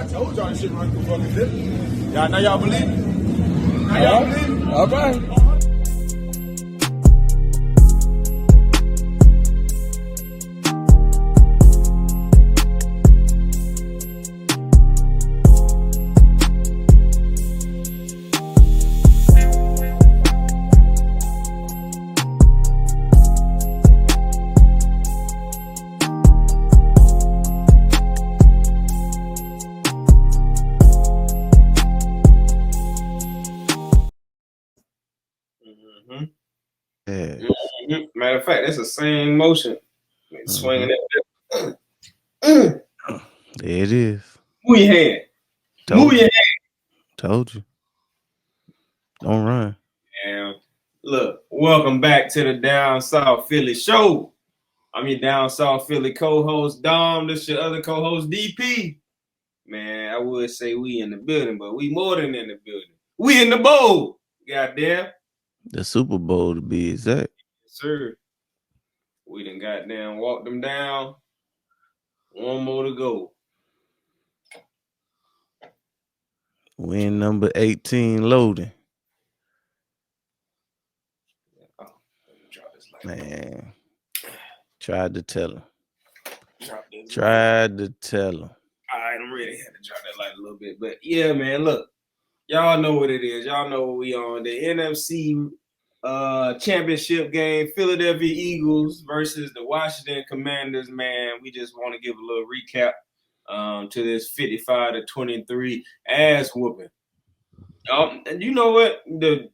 I told y'all this shit run through fucking zip. Y'all now y'all believe it? Now y'all believe it? All right. Matter of fact, that's the same motion. Swinging it. There it is. Move your hand. Move your hand. Told you. Don't run. Damn. Look, welcome back to the Down South Philly show. I'm your Down South Philly co-host, Dom. This your other co-host, DP. Man, I would say we in the building, but we more than in the building. We in the bowl. Goddamn. The Super Bowl to be exact. Yes, sir. We done goddamn walked them down. One more to go. Win number 18 loading. Man. Tried to tell him. Tried to tell him. All right, I'm ready. Had to drop that light a little bit. But yeah, man, look. Y'all know what it is. Y'all know what we on. The NFC Championship game, Philadelphia Eagles versus the Washington Commanders, man. We just want to give a little recap to this 55-23 ass whooping. And you know what? The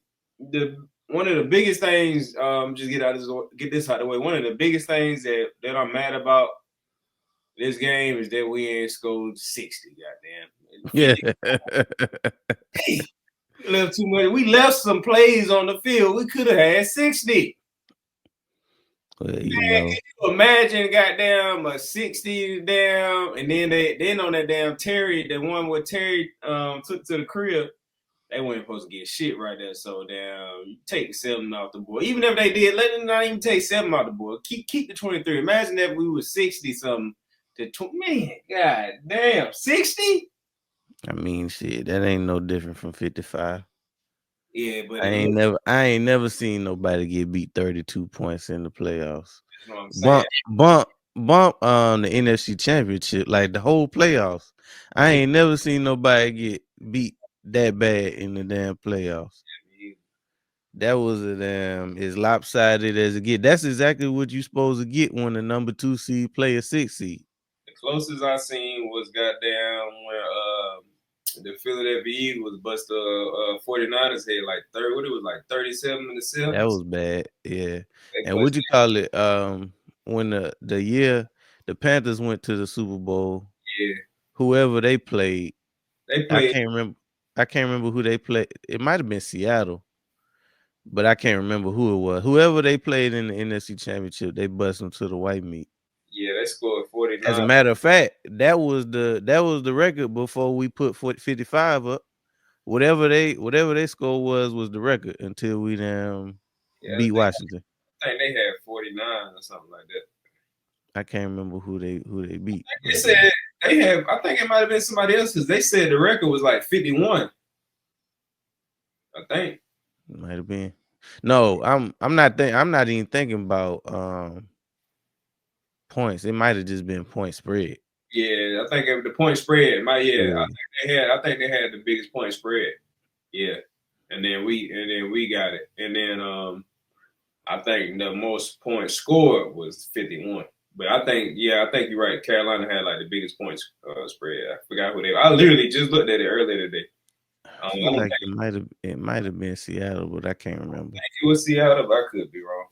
one of the biggest things, just get this out of the way. One of the biggest things that I'm mad about this game is that we ain't scored 60. Goddamn. Yeah. Left too much. We left some plays on the field. We could have had 60. Well, Man, can you imagine goddamn a 60 down, and then on that damn Terry, the one where Terry took to the crib, they weren't supposed to get shit right there. So damn, take 7 off the board. Even if they did, let them not even take 7 off the board. Keep the 23. Imagine if we were 60 something to man, god damn, 60. I mean, shit, that ain't no different from 55. Yeah, but I ain't never seen nobody get beat 32 points in the playoffs. That's what I'm saying. Bump the NFC Championship, like the whole playoffs. I ain't never seen nobody get beat that bad in the damn playoffs. That was as lopsided as it get. That's exactly what you supposed to get when the number 2 seed play a 6 seed. The closest I seen was goddamn where the Philadelphia Eagles bust the 49ers head like 30. What it was like 37-7. That was bad, yeah. And what you call it? When the year the Panthers went to the Super Bowl, yeah, whoever they played. I can't remember who they played. It might have been Seattle, but I can't remember who it was. Whoever they played in the NFC Championship, they bust them to the white meat. Yeah, they scored 49. As a matter of fact, that was the record before we put 55 up. Whatever they score was the record until we beat Washington. I think they had 49 or something like that. I can't remember who they beat. They said they have. I think it might have been somebody else because they said the record was like 51. I think it might have been. No, I'm not even thinking about points. It might have just been point spread. Yeah, I think the point spread. I think they had the biggest point spread. Yeah, and then we got it, and then I think the most points scored was 51. But I think you're right. Carolina had like the biggest points spread. I forgot who they were. I literally just looked at it earlier today. I feel like it might have been Seattle, but I can't remember. I think it was Seattle, but I could be wrong.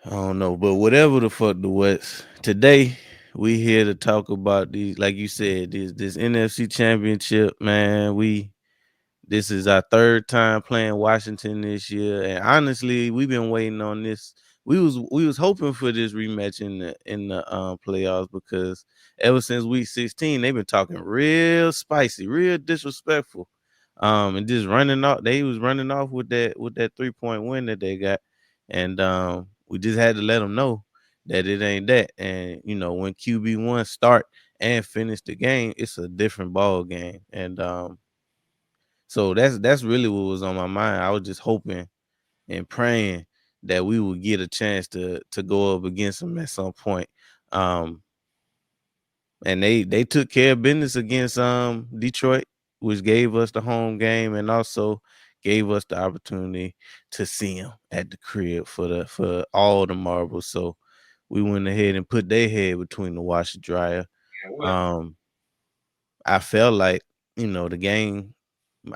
I don't know, but whatever the fuck the West. Today we here to talk about these, like you said, this NFC Championship, man. This is our 3rd time playing Washington this year, and honestly, we've been waiting on this. We was hoping for this rematch in the playoffs because ever since week 16, they've been talking real spicy, real disrespectful, and just running off. They was running off with that 3-point win that they got, and we just had to let them know that it ain't that. And when QB1 start and finish the game, it's a different ball game. And so that's really what was on my mind. I was just hoping and praying that we would get a chance to go up against them at some point. And they took care of business against Detroit, which gave us the home game and also gave us the opportunity to see them at the crib for all the marbles. So we went ahead and put their head between the washer dryer. I felt like, the game,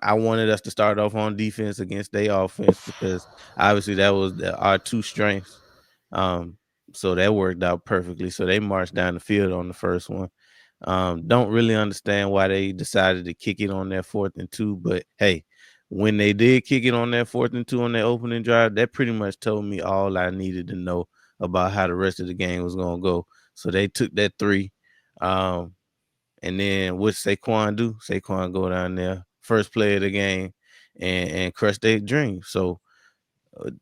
I wanted us to start off on defense against their offense because obviously that was our two strengths. So that worked out perfectly. So they marched down the field on the first one. Don't really understand why they decided to kick it on that 4th and 2, but hey, when they did kick it on that 4th and 2 on their opening drive, that pretty much told me all I needed to know about how the rest of the game was gonna go. So they took that 3. And then what Saquon do? Saquon go down there, first play of the game, and crush their dream. So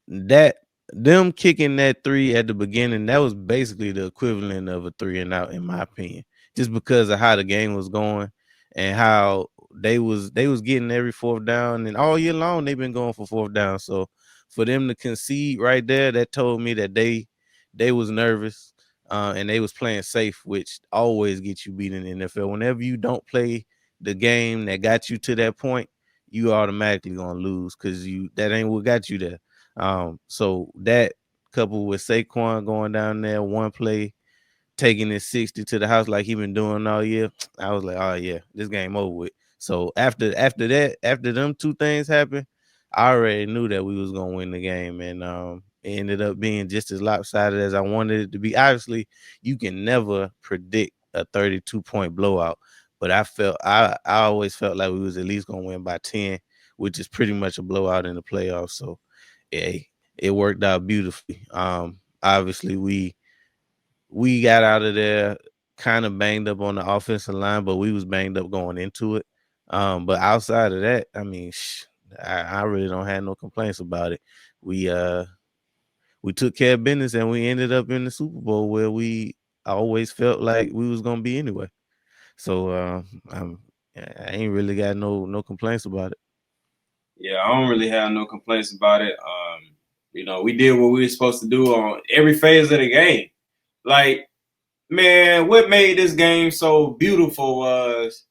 that them kicking that 3 at the beginning, that was basically the equivalent of a 3 and out, in my opinion, just because of how the game was going and how they was getting every 4th down, and all year long they've been going for 4th down. So for them to concede right there, that told me that they was nervous. And they was playing safe, which always gets you beat in the NFL. Whenever you don't play the game that got you to that point, you automatically gonna lose because that ain't what got you there. So that coupled with Saquon going down there one play, taking his 60 to the house like he been doing all year, I was like, oh yeah, this game over with. So after them two things happened, I already knew that we was gonna win the game, and it ended up being just as lopsided as I wanted it to be. Obviously, you can never predict a 32-point blowout, but I always felt like we was at least gonna win by 10, which is pretty much a blowout in the playoffs. So it worked out beautifully. Obviously we got out of there kind of banged up on the offensive line, but we was banged up going into it. But outside of that, I mean, I really don't have no complaints about it. We took care of business and we ended up in the Super Bowl where we always felt like we was gonna be anyway. So I ain't really got no complaints about it. Yeah, I don't really have no complaints about it. We did what we were supposed to do on every phase of the game. Like, man, what made this game so beautiful was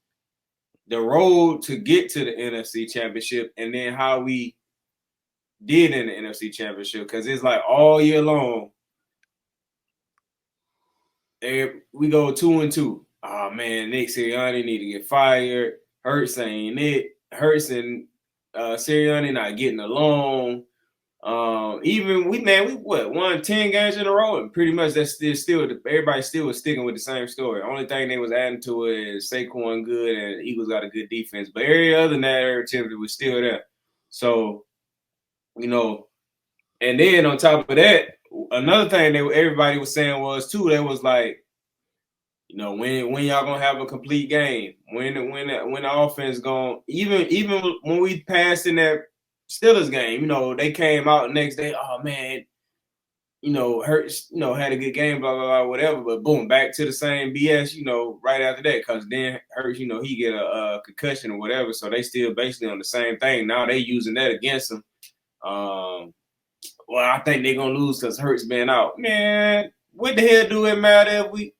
the road to get to the NFC Championship and then how we did in the NFC Championship. Because it's like all year long, we go 2-2. Oh, man, Nick Sirianni need to get fired. Hurts ain't it. Hurts and Sirianni not getting along. Even we won 10 games in a row, and pretty much that's still everybody still was sticking with the same story. Only thing they was adding to it is Saquon good and Eagles got a good defense, but every other narrative was still there. So, and then on top of that, another thing that everybody was saying was too, they was like, when y'all gonna have a complete game? When the offense going, even when we passed in that Steelers game, they came out the next day, oh man, Hurts, had a good game, blah, blah, blah, whatever, but boom, back to the same BS, right after that, because then Hurts, he get a concussion or whatever, so they still basically on the same thing. Now they using that against him. Well, I think they're going to lose because Hurts been out. Man, what the hell do it matter if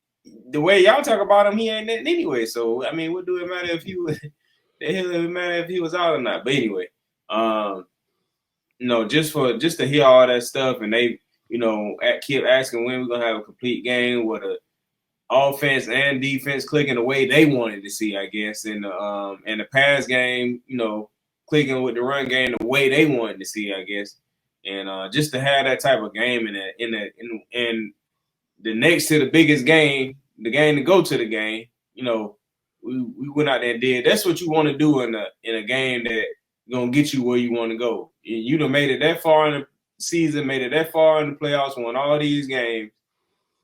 the way y'all talk about him, he ain't that anyway, so, I mean, what do it matter if the hell it matter if he was out or not? But anyway, just to hear all that stuff, and they, keep asking when we're gonna have a complete game with the offense and defense clicking the way they wanted to see, I guess, in the pass game, clicking with the run game the way they wanted to see, I guess, and just to have that type of game in the next to the biggest game, the game to go to the game, we went out there and did. That's what you want to do in a game that gonna get you where you want to go. You done made it that far in the season, made it that far in the playoffs, won all these games,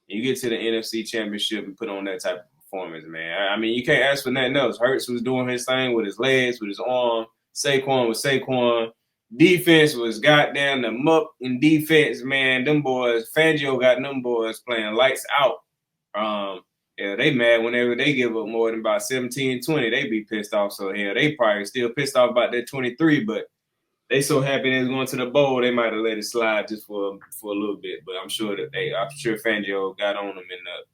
and you get to the NFC Championship and put on that type of performance, man. I mean, you can't ask for nothing else. Hurts was doing his thing with his legs, with his arm. Saquon was Saquon. Defense was goddamn the muck in defense, man. Them boys, Fangio got them boys playing lights out. Yeah, they mad whenever they give up more than about 17, 20. They be pissed off. So, hell, they probably still pissed off about that 23, but they so happy they was going to the bowl, they might have let it slide just for a little bit. But I'm sure Fangio got on them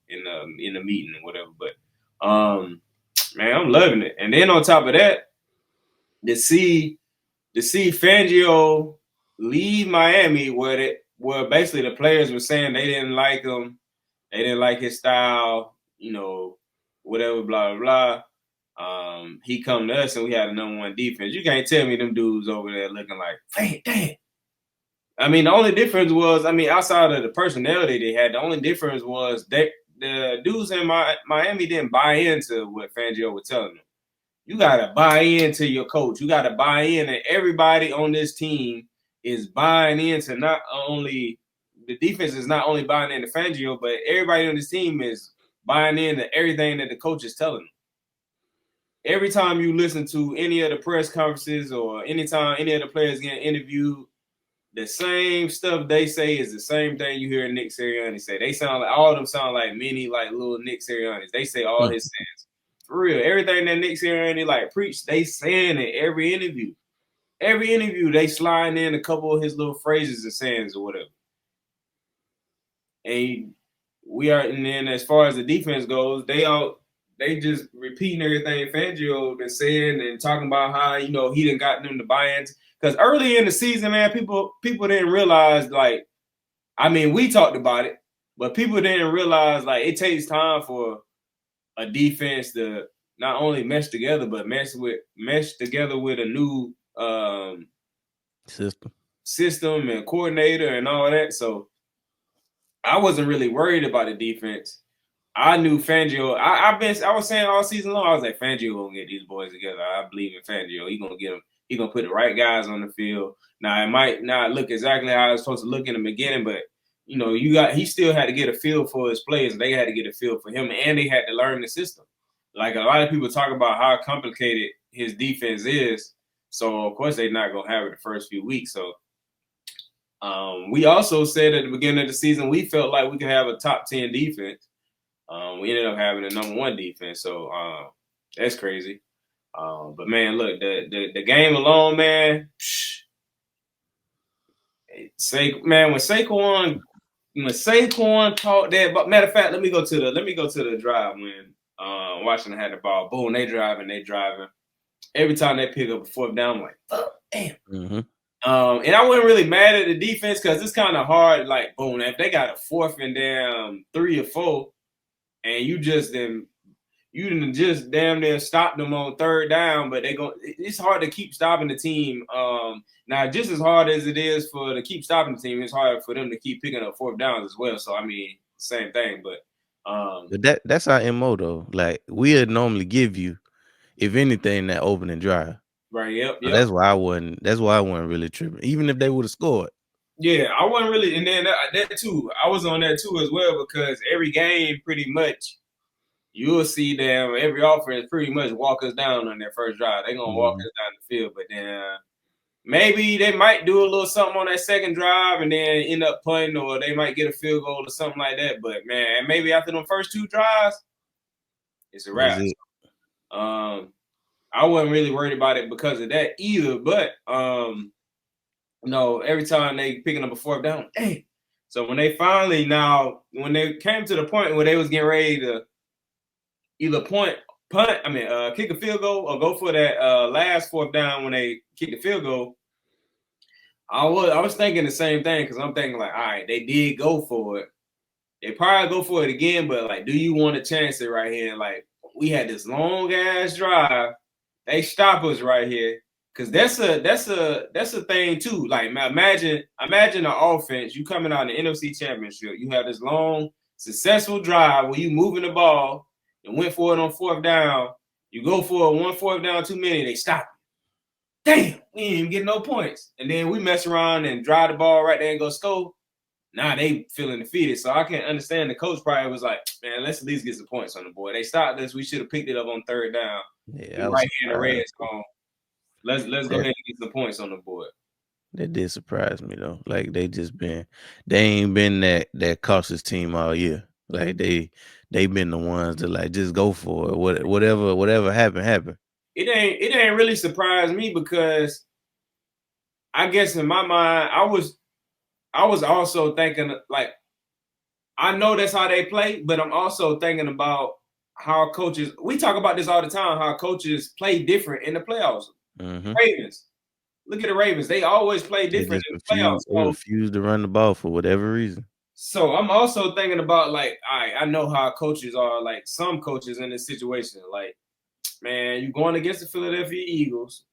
in the meeting or whatever. But man, I'm loving it. And then on top of that, to see Fangio leave Miami where basically the players were saying they didn't like him, they didn't like his style, whatever, blah blah blah. He come to us and we had a number one defense. You can't tell me them dudes over there looking like, damn. I mean, the only difference was, outside of the personality they had, the only difference was that the dudes in Miami didn't buy into what Fangio was telling them. You got to buy into your coach. You got to buy in, and everybody on this team is buying into not only the defense is not only buying into Fangio, but everybody on this team is buying into everything that the coach is telling them. Every time you listen to any of the press conferences or anytime any of the players get interviewed, the same stuff they say is the same thing you hear Nick Sirianni say. They sound like all of them sound like mini, like little Nick Siriannis. They say all his sayings. For real, everything that Nick Sirianni preach, they saying it every interview. Every interview, they slide in a couple of his little phrases and sayings or whatever. And and then as far as the defense goes, they just repeating everything Fangio been saying and talking about how he done got them to buy into. Because early in the season, man, people didn't realize we talked about it, but people didn't realize it takes time for a defense to not only mesh together, but mesh together with a new system and coordinator and all that. So I wasn't really worried about the defense. I knew Fangio. I was saying all season long, I was like, Fangio gonna get these boys together. I believe in Fangio. He gonna get them. He gonna put the right guys on the field. Now it might not look exactly how it was supposed to look in the beginning, but he still had to get a feel for his players. They had to get a feel for him, and they had to learn the system. Like a lot of people talk about how complicated his defense is. So of course they're not gonna have it the first few weeks. So we also said at the beginning of the season we felt like we could have a top 10 defense. We ended up having a number one defense, so that's crazy. But man, look, the game alone, man. When Saquon caught that, but matter of fact, let me go to the drive when Washington had the ball. Boom, they driving. Every time they pick up a fourth down, I'm like, fuck, damn. Mm-hmm. And I wasn't really mad at the defense because it's kind of hard. Like, boom, if they got a 4th and damn 3 or 4, and you didn't just damn near stop them on 3rd down, but it's hard to keep stopping the team. Now, just as hard as it is to keep stopping the team, it's hard for them to keep picking up 4th downs as well. So, same thing. But that's our MO though. Like we'd normally give you, if anything, that opening drive. Right. Yep. So that's why I wasn't really tripping, even if they would have scored. Yeah, I wasn't really, and then that too. I was on that too as well because every game, pretty much, you'll see them. Every offense pretty much walk us down on their first drive. They're gonna walk us down the field, but then maybe they might do a little something on that second drive and then end up punting, or they might get a field goal or something like that. But man, maybe after them first 2 drives, it's a wrap. I wasn't really worried about it because of that either. But every time they picking up a 4th down, dang. So when they came to the point where they was getting ready to either kick a field goal or go for that last 4th down when they kick the field goal, I was thinking the same thing because I'm thinking like, all right, they did go for it. They probably go for it again, but like, do you want to chance it right here? Like, we had this long ass drive. They stop us right here. Cause that's a thing too. Like imagine an offense. You coming out in the NFC Championship. You have this long, successful drive where you moving the ball and went for it on 4th down. You go for 1 4th down too many. They stop. Damn, we ain't even get no points. And then we mess around and drive the ball right there and go score. Now they feeling defeated. So I can't understand. The coach probably was like, man, let's at least get some points on the board. They stopped us. We should have picked it up on 3rd down. Yeah, right here in the red zone. Let's go ahead and get some points on the board. That did surprise me though. Like they ain't been that cautious team all year. Like they they've been the ones to like just go for it. Whatever happened. It ain't really surprised me because I guess in my mind I was also thinking like I know that's how they play, but I'm also thinking about how coaches. We talk about this all the time. How coaches play different in the playoffs. Mm-hmm. Ravens. Look at the Ravens. They always play different in the playoffs. They refuse to run the ball for whatever reason. So I'm also thinking about like, I know how coaches are. Like some coaches in this situation, like, man, you're going against the Philadelphia Eagles.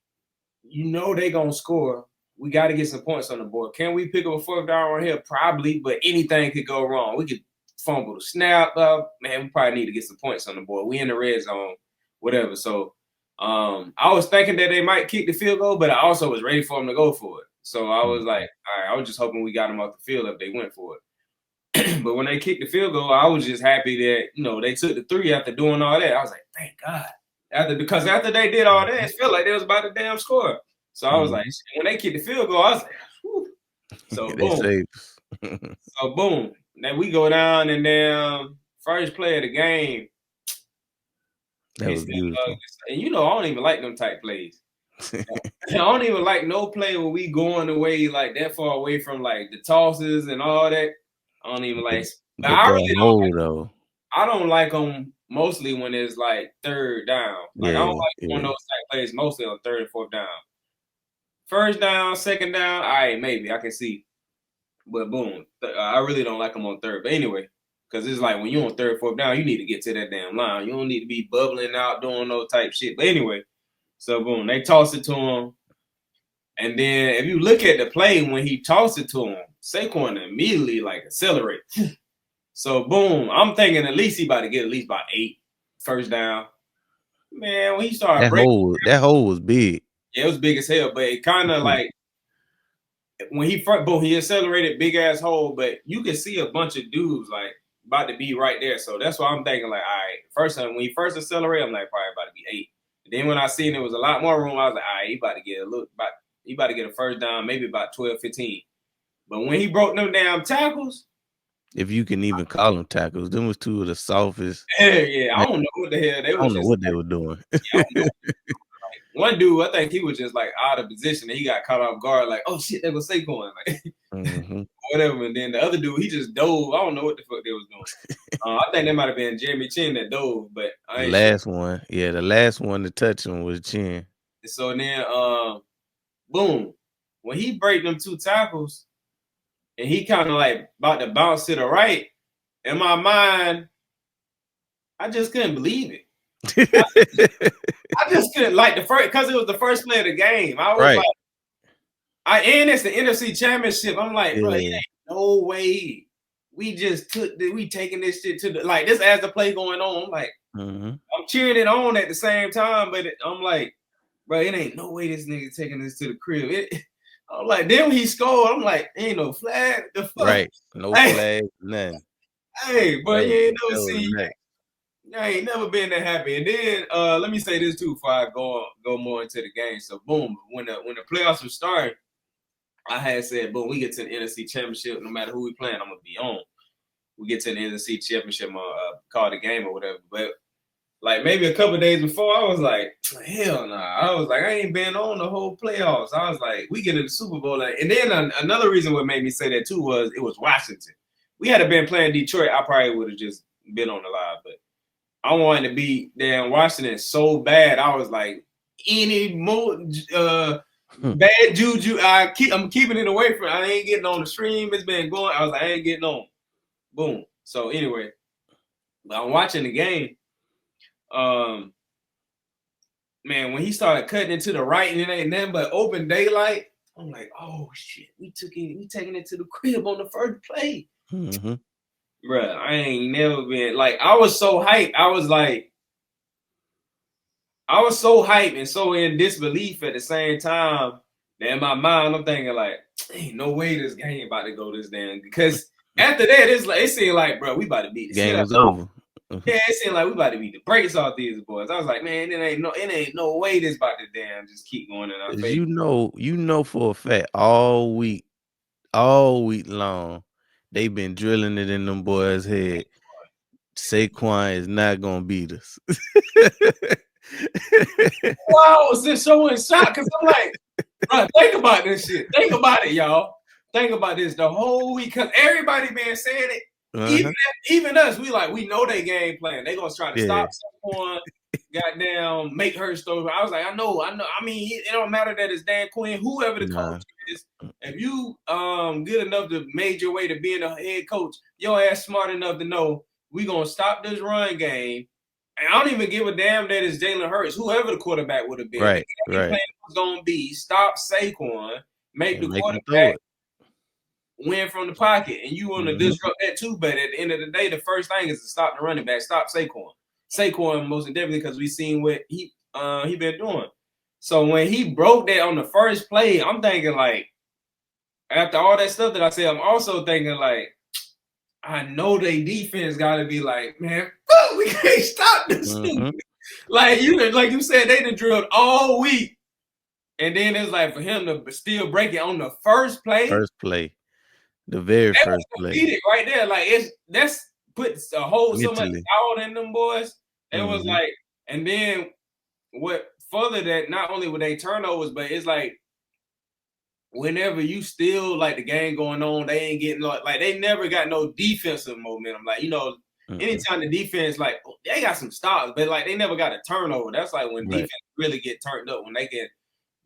You know they gonna score. We got to get some points on the board. Can we pick up a fourth down on here? Probably, but anything could go wrong. We could fumble the snap up. Man, we probably need to get some points on the board. We in the red zone, whatever. So I was thinking that they might kick the field goal, but I also was ready for them to go for it. So I was like, all right, I was just hoping we got them off the field if they went for it. But when they kicked the field goal, I was just happy that, they took the 3 after doing all that. I was like, thank God. Because after they did all that, it felt like they was about to damn score. So I was like, when they kicked the field goal, I was like, whew. So boom. So boom. Then we go down and then first play of the game. That was beautiful. And I don't even like them type plays. I don't even like no play where we going away like that far away from like the tosses and all that. I don't even like. But I really I don't like them mostly when it's like third down. Like I don't like one of those type plays mostly on third and fourth down. First down, second down, all right, maybe I can see. But boom, I really don't like them on third. But anyway, because it's like when you're on third, fourth down, you need to get to that damn line. You don't need to be bubbling out doing no type shit. But anyway, so boom, they toss it to him. And then if you look at the play when he tossed it to him, Saquon immediately like accelerate. So boom, I'm thinking at least he about to get at least about 8 first down. Man, when he started breaking that hole was big. Yeah, it was big as hell, but it kind of like when he accelerated big ass hole, but you could see a bunch of dudes like about to be right there. So that's why I'm thinking like, all right, first time when he first accelerated, I'm like probably about to be 8. And then when I seen it was a lot more room, I was like, all right, he about to get a first down, maybe about 12, 15. But when he broke them damn tackles, if you can even call them tackles, them was 2 of the softest. Yeah, I don't know what the hell they were. I don't know what they were doing. One dude, I think he was just like out of position and he got caught off guard, like, oh shit, they was Saquon, like whatever. And then the other dude, he just dove. I don't know what the fuck they was doing. I think that might have been Jeremy Chin that dove, but the last one to touch him was Chin. So then, boom, when he break them 2 tackles, and he kind of like about to bounce to the right, in my mind, I just couldn't believe it. I just couldn't like the first because it was the first play of the game. I was like, and it's the NFC Championship. I'm like, bro, it ain't no way we just taking this shit to the like this as the play going on. I'm like, I'm cheering it on at the same time, but I'm like, bro, it ain't no way this nigga taking this to the crib. I'm like, then when he scored, I'm like, ain't no flag. The fuck? Right, no flag, nothing. Hey, but I ain't never been that happy. And then let me say this too before I go more into the game. So boom, when the playoffs were starting, I had said, boom, we get to the NFC Championship, no matter who we playing, I'm gonna be on. We get to the NFC Championship, call the game or whatever. But like maybe a couple of days before, I was like, hell nah. I was like, I ain't been on the whole playoffs. I was like, we get in the Super Bowl. And then another reason what made me say that too was it was Washington. We had been playing Detroit, I probably would have just been on the live, but I wanted to be there in Washington so bad. I was like, any more bad juju, I'm keeping it away from. I ain't getting on the stream. It's been going. I was like, I ain't getting on. Boom. So anyway, I'm watching the game. Man, when he started cutting into the right and it ain't nothing but open daylight, I'm like, oh shit, we taking it to the crib on the first play. Bruh, I ain't never been like I was so hyped. I was so hyped and so in disbelief at the same time that in my mind I'm thinking like, ain't no way this game about to go this damn. Because after that, it seemed like, bro, we about to beat this game is over. Yeah, it seemed like we about to beat the brakes off these boys. I was like, man, it ain't no way this about to damn just keep going in our face. You know for a fact all week long, they've been drilling it in them boys' head. Saquon is not gonna beat us. Wow, I was just so in shock because I'm like, bro, think about this shit. Think about it, y'all. Think about this the whole week because everybody been saying it. Even us, we know they game plan. They gonna try to stop someone, goddamn, make her story. I was like, I know. I mean, it don't matter that it's Dan Quinn, whoever the coach is. If you good enough to made your way to being a head coach, your ass smart enough to know we gonna stop this run game. And I don't even give a damn that it's Jalen Hurts, whoever the quarterback would have been. Right, the game plan was gonna be stop Saquon, make the quarterback win from the pocket, and you want to disrupt that too. But at the end of the day, the first thing is to stop the running back, stop Saquon. Saquon most definitely because we seen what he been doing. So when he broke that on the first play, I'm thinking like, after all that stuff that I said, I'm also thinking like, I know they defense got to be like, man, we can't stop this thing. Like you said, they done drilled all week, and then it's like for him to still break it on the first play. The very first play. It right there. Like that's puts a whole so much out in them boys. It was like, and then what further that not only were they turnovers, but it's like whenever you still like the game going on, they ain't getting like they never got no defensive momentum. Like, anytime the defense like they got some stops, but like they never got a turnover. That's like when defense really get turned up when they get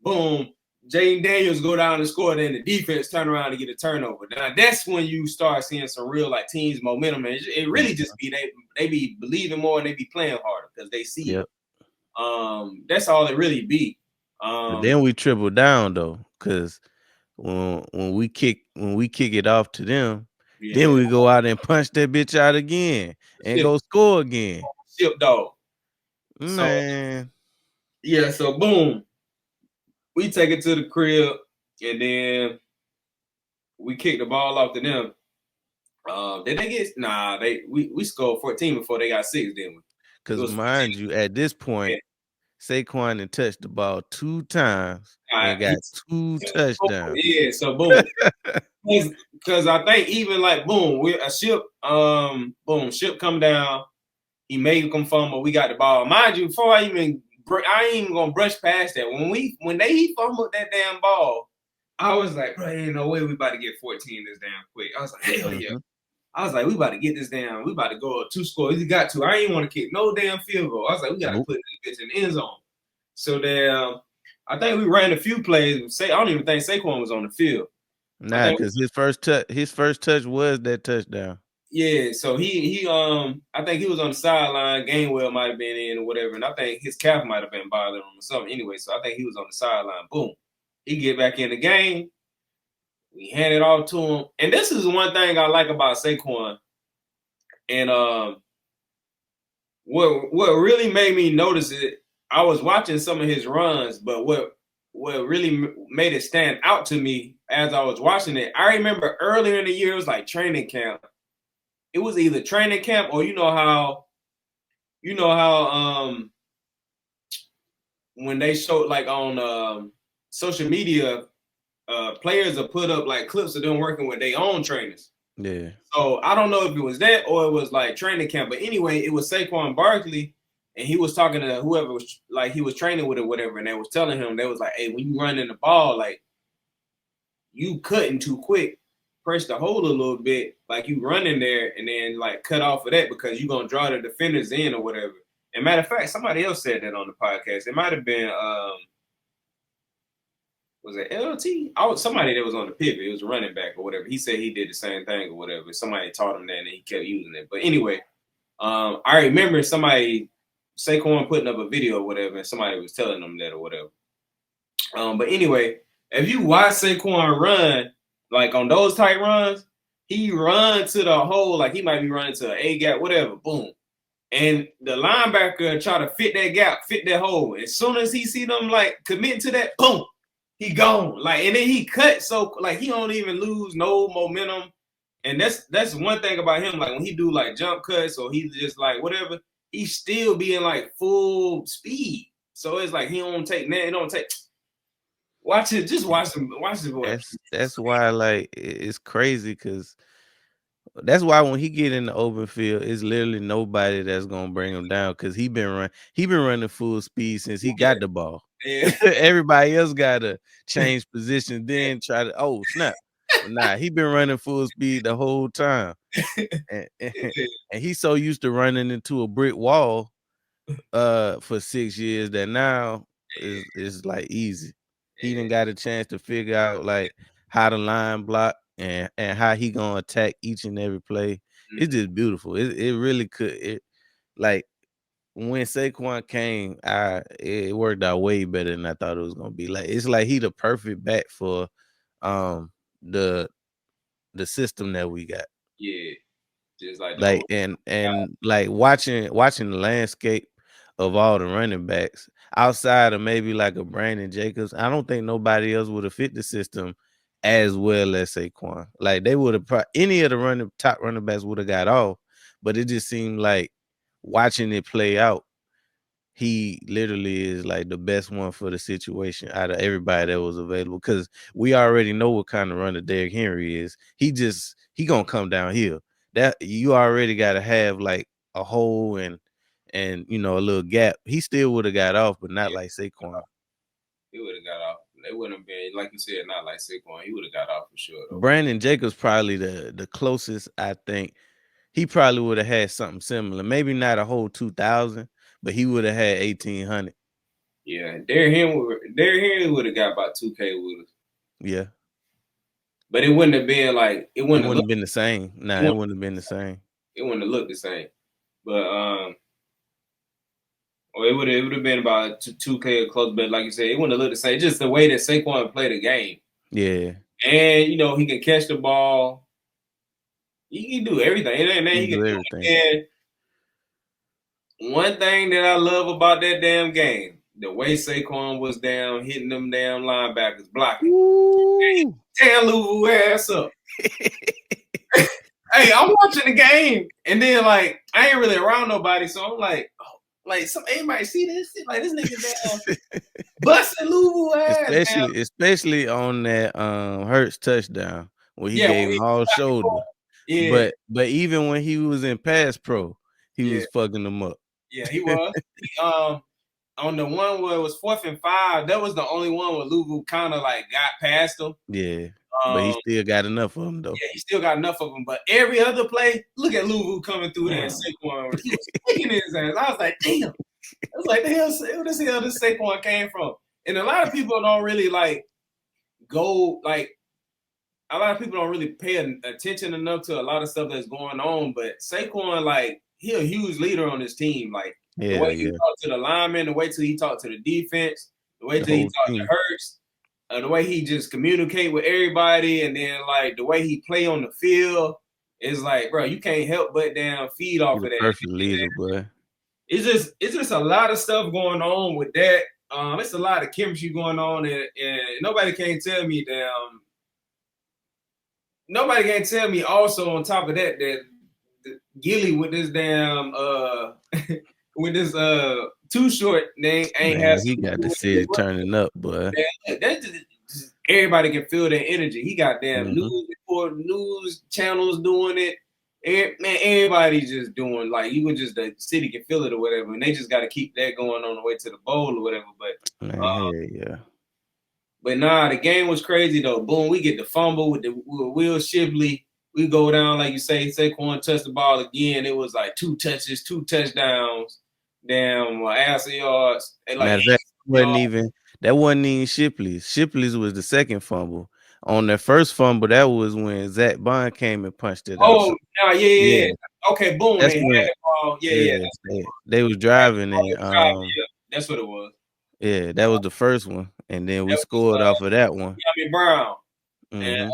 boom. Jaden Daniels go down and score, then the defense turn around and get a turnover. Now that's when you start seeing some real like teams momentum, and it really just be they be believing more and they be playing harder because they see it. That's all it really be. But then we triple down though, because when we kick it off to them, then we go out and punch that bitch out again and go score again. Ship dog, man. So boom. We take it to the crib, and then we kick the ball off to them. Did they get? Nah, we scored 14 before they got 6, didn't we? Because mind you, at this point, Saquon had touched the ball 2 times and got 2 touchdowns. Yeah, so boom. Because I think even like boom, Ship come down. He made him fumble. We got the ball. Mind you, before I ain't even gonna brush past that. When they fumbled that damn ball, I was like, bro, ain't no way we about to get 14 this damn quick. I was like, hell yeah. I was like, we about to get this down. We about to go 2 scores. We got to. I ain't want to kick no damn field goal. I was like, we got to put this bitch in the end zone. So then I think we ran a few plays. I don't even think Saquon was on the field. Nah, because his first touch was that touchdown. Yeah, so he I think he was on the sideline. Gainwell might have been in or whatever, and I think his calf might have been bothering him or something. Anyway, so I think he was on the sideline. Boom, he get back in the game. We hand it off to him, and this is one thing I like about Saquon. And what really made me notice it, I was watching some of his runs, but what really made it stand out to me as I was watching it, I remember earlier in the year it was like training camp. It was either training camp or you know how when they show like on social media, players will put up like clips of them working with their own trainers. Yeah. So I don't know if it was that or it was like training camp, but anyway, it was Saquon Barkley, and he was talking to whoever was like he was training with or whatever, and they was telling him, they was like, hey, when you running the ball, like you cutting too quick. Press the hold a little bit, like you run in there and then like cut off of that because you're gonna draw the defenders in or whatever. And matter of fact, somebody else said that on the podcast. It might have been was it LT? Somebody that was on the pivot. It was a running back or whatever. He said he did the same thing or whatever. Somebody taught him that and he kept using it. But anyway, I remember Saquon putting up a video or whatever, and somebody was telling him that or whatever. But anyway, if you watch Saquon run, like on those tight runs, he run to the hole, like he might be running to an A gap, whatever, boom. And the linebacker try to fit that gap, fit that hole. As soon as he see them like committing to that, boom, he gone. Like, and then he cut so like he don't even lose no momentum. And that's one thing about him. Like when he do like jump cuts or he just like whatever, he still be in like full speed. So it's like he don't take that, it don't take. Watch it, just watch him. Watch it. That's why like it's crazy because That's why when he get in the open field, it's literally nobody that's gonna bring him down because he been running full speed since he got the ball. Yeah. Everybody else gotta change position, then try to snap. But nah, he been running full speed the whole time. And, and he's so used to running into a brick wall for 6 years that now is like easy. He even got a chance to figure out like how to line block and how he gonna attack each and every play. It's just beautiful. It really could like when Saquon came, it worked out way better than I thought it was gonna be. Like it's like he the perfect back for the system that we got. Yeah. Just like the Like old and like watching the landscape of all the running backs outside of maybe like a Brandon Jacobs, I don't think nobody else would have fit the system as well as Saquon. Like they would have any of the top running backs would have got off, but it just seemed like watching it play out, he literally is like the best one for the situation out of everybody that was available because we already know what kind of runner Derrick Henry is. He gonna come downhill. That you already gotta have like a hole and a little gap. He still would have got off, but not like Saquon. He would have got off. They wouldn't have been like you said, not like Saquon. He would have got off for sure though. Brandon Jacobs probably the closest. I think he probably would have had something similar. Maybe not a whole 2,000, but he would have had 1,800. Yeah, Derrick Henry would have got about 2K with us. Yeah. But it wouldn't have been like it wouldn't have been the same. Nah, it wouldn't have been the same. It wouldn't have looked the same. But it would have been about 2K or close, but like you said, it wouldn't have looked the same. Just the way that Saquon played the game. Yeah. And he can catch the ball. He can do everything. And he can do everything. And one thing that I love about that damn game, the way Saquon was down, hitting them damn linebackers, blocking. Woo! Tear Louisville ass up. Hey, I'm watching the game, and then like I ain't really around nobody, so I'm like, anybody see this? Like this nigga down busting Louisville ass. Especially on that Hurts touchdown when he gave him all shoulder. Yeah. But even when he was in pass pro, he was fucking them up. Yeah, he was. On the one where it was 4th and 5, that was the only one where Louisville kind of like got past him. Yeah. But he still got enough of them, though. Yeah, he still got enough of them. But every other play, look at Louisville coming through there. Saquon, he was kicking his ass. I was like, damn. I was like, where the hell this Saquon came from? And a lot of people don't really like go like. A lot of people don't really pay attention enough to a lot of stuff that's going on. But Saquon, like, he a huge leader on this team. Like the way he talked to the linemen, the way till he talked to the defense, the way till he talked to Hurts. The way he just communicate with everybody, and then like the way he play on the field is like, bro, you can't help but feed off of that. Perfect leader, boy. It's just a lot of stuff going on with that. It's a lot of chemistry going on, and nobody can tell me Nobody can tell me also on top of that Gilly with this damn with this too short name ain't has. He got the city turning up, boy. That's just everybody can feel that energy. He got damn news channels doing it. Everybody's just doing like the city can feel it or whatever, and they just got to keep that going on the way to the bowl or whatever. But But nah, the game was crazy though. Boom, we get the fumble with Will Shipley. We go down, like you say, Saquon touched the ball again. It was like 2 touches, 2 touchdowns, damn ass of yards. And like, matter of fact, that wasn't even Shipley's. Shipley's was the second fumble. On their first fumble, that was when Zach Bond came and punched it out. Oh, yeah. Okay, boom. That's they when, had the ball. Yeah. They was driving and that's what it was. Yeah, that was the first one, and then we scored off of that one. Yummy Brown. And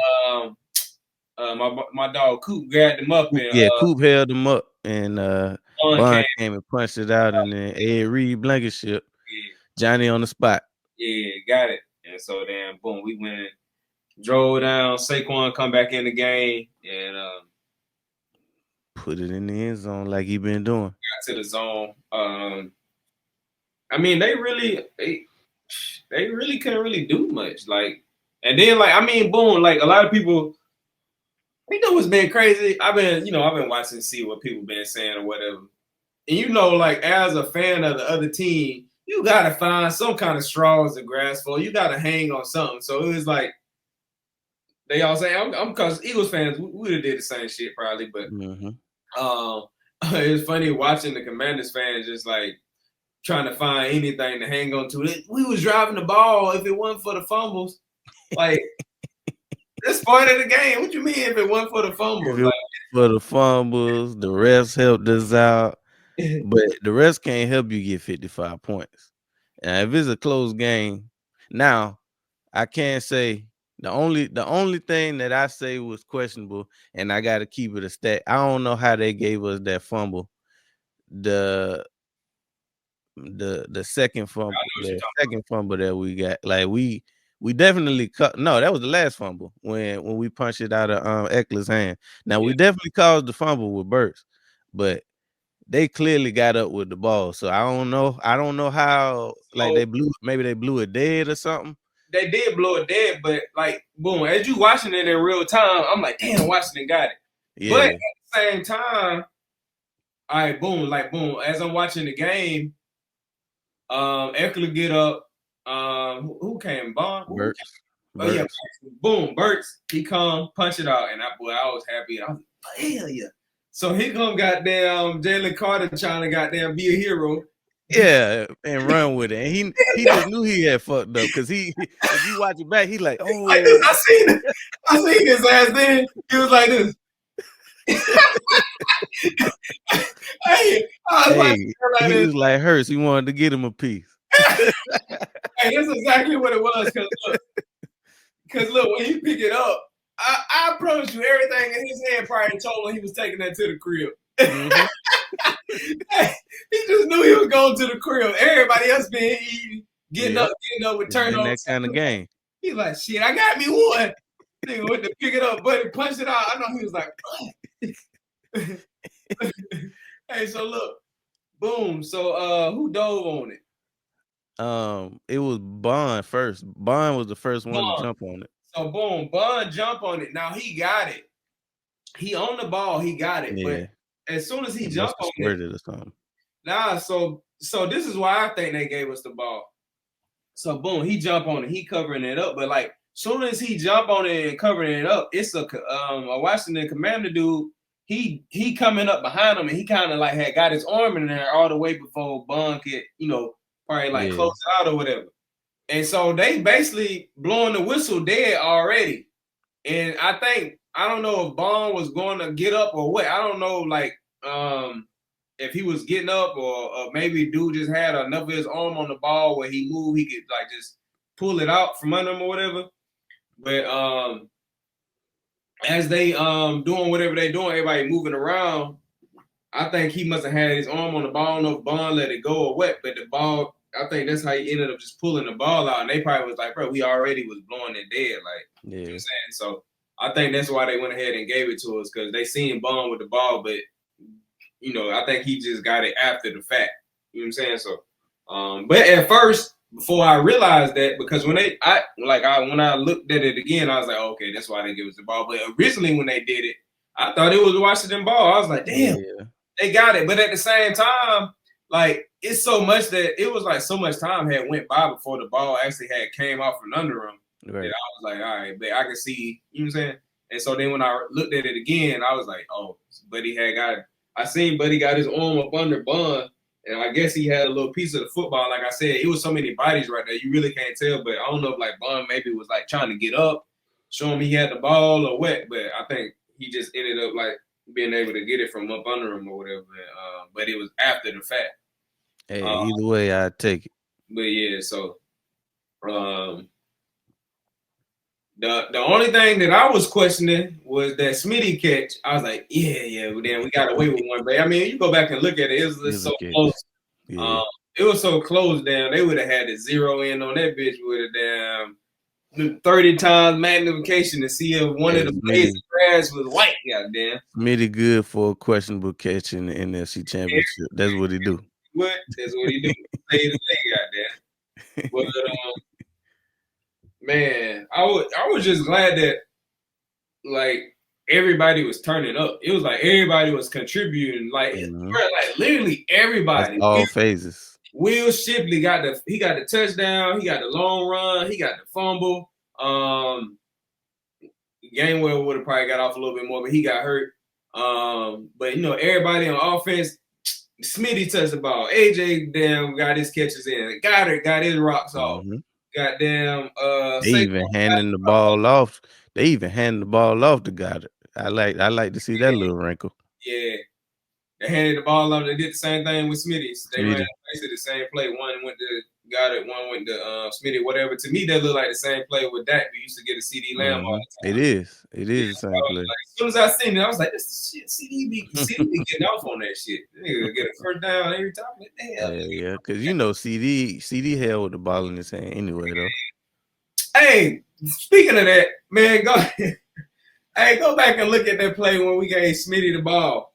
my dog Coop grabbed him up and Coop held him up, and Bond came and punched it out, and then Ed Reed Blankenship, Johnny on the spot. Yeah, got it. And so then boom, we went, drove down. Saquon come back in the game and put it in the end zone like he been doing. Got to the zone. I mean, they really couldn't really do much. Like, and then like, I mean, boom, like a lot of people You know what's been crazy? I've been watching to see what people been saying or whatever. And like as a fan of the other team, you gotta find some kind of straws to grasp for. You gotta hang on something. So it was like they all say, I'm cause Eagles fans, we would have did the same shit probably, but it was funny watching the Commanders fans just like trying to find anything to hang on to. We was driving the ball if it wasn't for the fumbles. Like that's part of the game. What you mean if it wasn't for the fumbles? Like, for the fumbles, the refs helped us out, but the refs can't help you get 55 points. And if it's a close game, now I can't say the only thing that I say was questionable, and I got to keep it a stat. I don't know how they gave us that fumble, the second fumble, that we got. Like we definitely cut. No, that was the last fumble when we punched it out of Eckler's hand. Now we definitely caused the fumble with Burks, but they clearly got up with the ball. So I don't know. I don't know how. Like maybe they blew it dead or something. They did blow it dead, but like boom, as you watching it in real time, I'm like, damn, Washington got it. Yeah. But at the same time, all right, boom, as I'm watching the game, Eckler get up. Who came? Burks. Oh yeah, boom, Burks. He come, punch it out, and I was happy. I was like, hell yeah. So he come goddamn Jalen Carter trying to goddamn be a hero. Yeah, and run with it. And he just knew he had fucked up because if you watch it back, he like, oh, I seen his ass then. He was like this. He was like Hurst. He wanted to get him a piece. Hey, that's exactly what it was. Because look, when he picked it up, I promise you, everything in his head probably told him he was taking that to the crib. Mm-hmm. He just knew he was going to the crib. Everybody else been eating, getting up with turnovers. That kind of game. He's like, shit, I got me one. Nigga went to pick it up, but he punched it out. I know he was like, hey, so look, boom. So who dove on it? It was Bond first. Bond was the first one to jump on it. So boom, Bond jump on it. Now he got it. He on the ball, he got it. Yeah. But as soon as he jumped on it, or something. Nah, so this is why I think they gave us the ball. So boom, he jump on it, he covering it up. But like, soon as he jump on it and covering it up, it's a Washington Commander dude. He coming up behind him, and he kind of like had got his arm in there all the way before Bond could, probably like close it out or whatever. And so they basically blowing the whistle dead already. And I don't know if Bond was going to get up or what. I don't know, like, if he was getting up or maybe dude just had enough of his arm on the ball where he moved, he could like just pull it out from under him or whatever. But as they doing whatever they doing, everybody moving around, I think he must have had his arm on the ball. I don't know if Bond let it go or what, but the ball, I think that's how he ended up just pulling the ball out. And they probably was like, bro, we already was blowing it dead. Like, you know what I'm saying? So I think that's why they went ahead and gave it to us, because they seen Bond with the ball, but I think he just got it after the fact. You know what I'm saying? So, but at first, before I realized that, because when I looked at it again, I was like, okay, that's why they give us the ball. But originally when they did it, I thought it was a Washington ball. I was like, damn, they got it. But at the same time, like, it's so much that it was like so much time had went by before the ball actually had came off from under him. Right. And I was like, all right, but I can see, you know what I'm saying? And so then when I looked at it again, I was like, oh, Buddy had got it. I seen Buddy got his arm up under Bond, and I guess he had a little piece of the football. Like I said, it was so many bodies right there, you really can't tell. But I don't know if like Bond maybe was like trying to get up, show him he had the ball or what. But I think he just ended up like being able to get it from up under him or whatever. But it was after the fact. Hey, either way, I'd take it. But yeah, so the only thing that I was questioning was that Smitty catch. I was like, yeah, but then we got away with one. But I mean, you go back and look at it, it was so close. Yeah. It was so close, damn. They would have had to zero in on that bitch with a damn 30 times magnification to see if one of the blades of grass was white. Goddamn. Smitty good for a questionable catch in the NFC Championship. That's what he do. What? That's what he do. Play the thing, goddamn. But man, I was just glad that, like, everybody was turning up. It was like everybody was contributing. Like, bro, like literally everybody. That's all phases. Will Shipley got the touchdown. He got the long run. He got the fumble. Gainwell would have probably got off a little bit more, but he got hurt. But you know, everybody on offense, Smitty touched the ball. AJ damn got his catches in. Goddard got his rocks off. Goddamn, they even handing the ball off. They even handing the ball off to Goddard. I like to see that little wrinkle. Yeah. They handed the ball off. They did the same thing with Smitty. They ran basically the same play. One went to Goddard, one went to Smitty, whatever. To me, that looked like the same play with Dak. We used to get a CD Lamb all the time. It is the same play. Like, as soon as I seen it, I was like, this shit, CD be getting off on that shit. Nigga get a first down every time. Like, damn. Yeah, because you know CD held with the ball in his hand anyway, though. Hey, speaking of that, man, go back and look at that play when we gave Smitty the ball.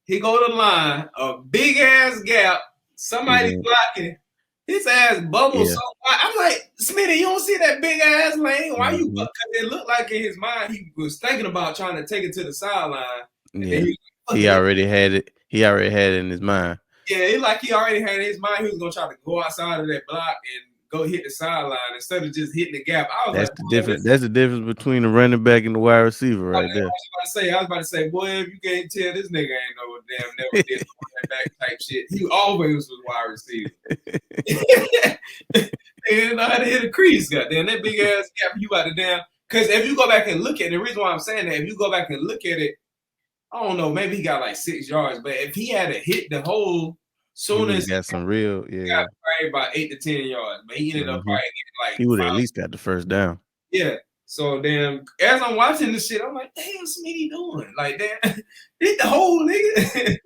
He go to the line, a big ass gap, somebody blocking, his ass bubbles so wide. I'm like, Smitty, you don't see that big ass lane? Why you? Because it looked like in his mind he was thinking about trying to take it to the sideline. Yeah, he already had it. He already had it in his mind. Yeah, it like he already had in his mind he was gonna try to go outside of that block and go hit the sideline instead of just hitting the gap. I was That's the difference. That's the difference between the running back and the wide receiver, right there. I was about to say, boy, if you can't tell this nigga ain't no damn never did running back type shit. He always was wide receiver. And I had to hit a crease, goddamn that big ass gap. You about to damn. Because if you go back and look at it, the reason why I'm saying that, if you go back and look at it, I don't know, maybe he got like 6 yards, but if he had to hit the hole. Soon as got some real, got probably about 8 to 10 yards, but he ended up probably getting like. He would have at least got the first down. Yeah. So then, as I'm watching this shit, I'm like, "Damn, Smitty doing like that? Hit the hole, nigga."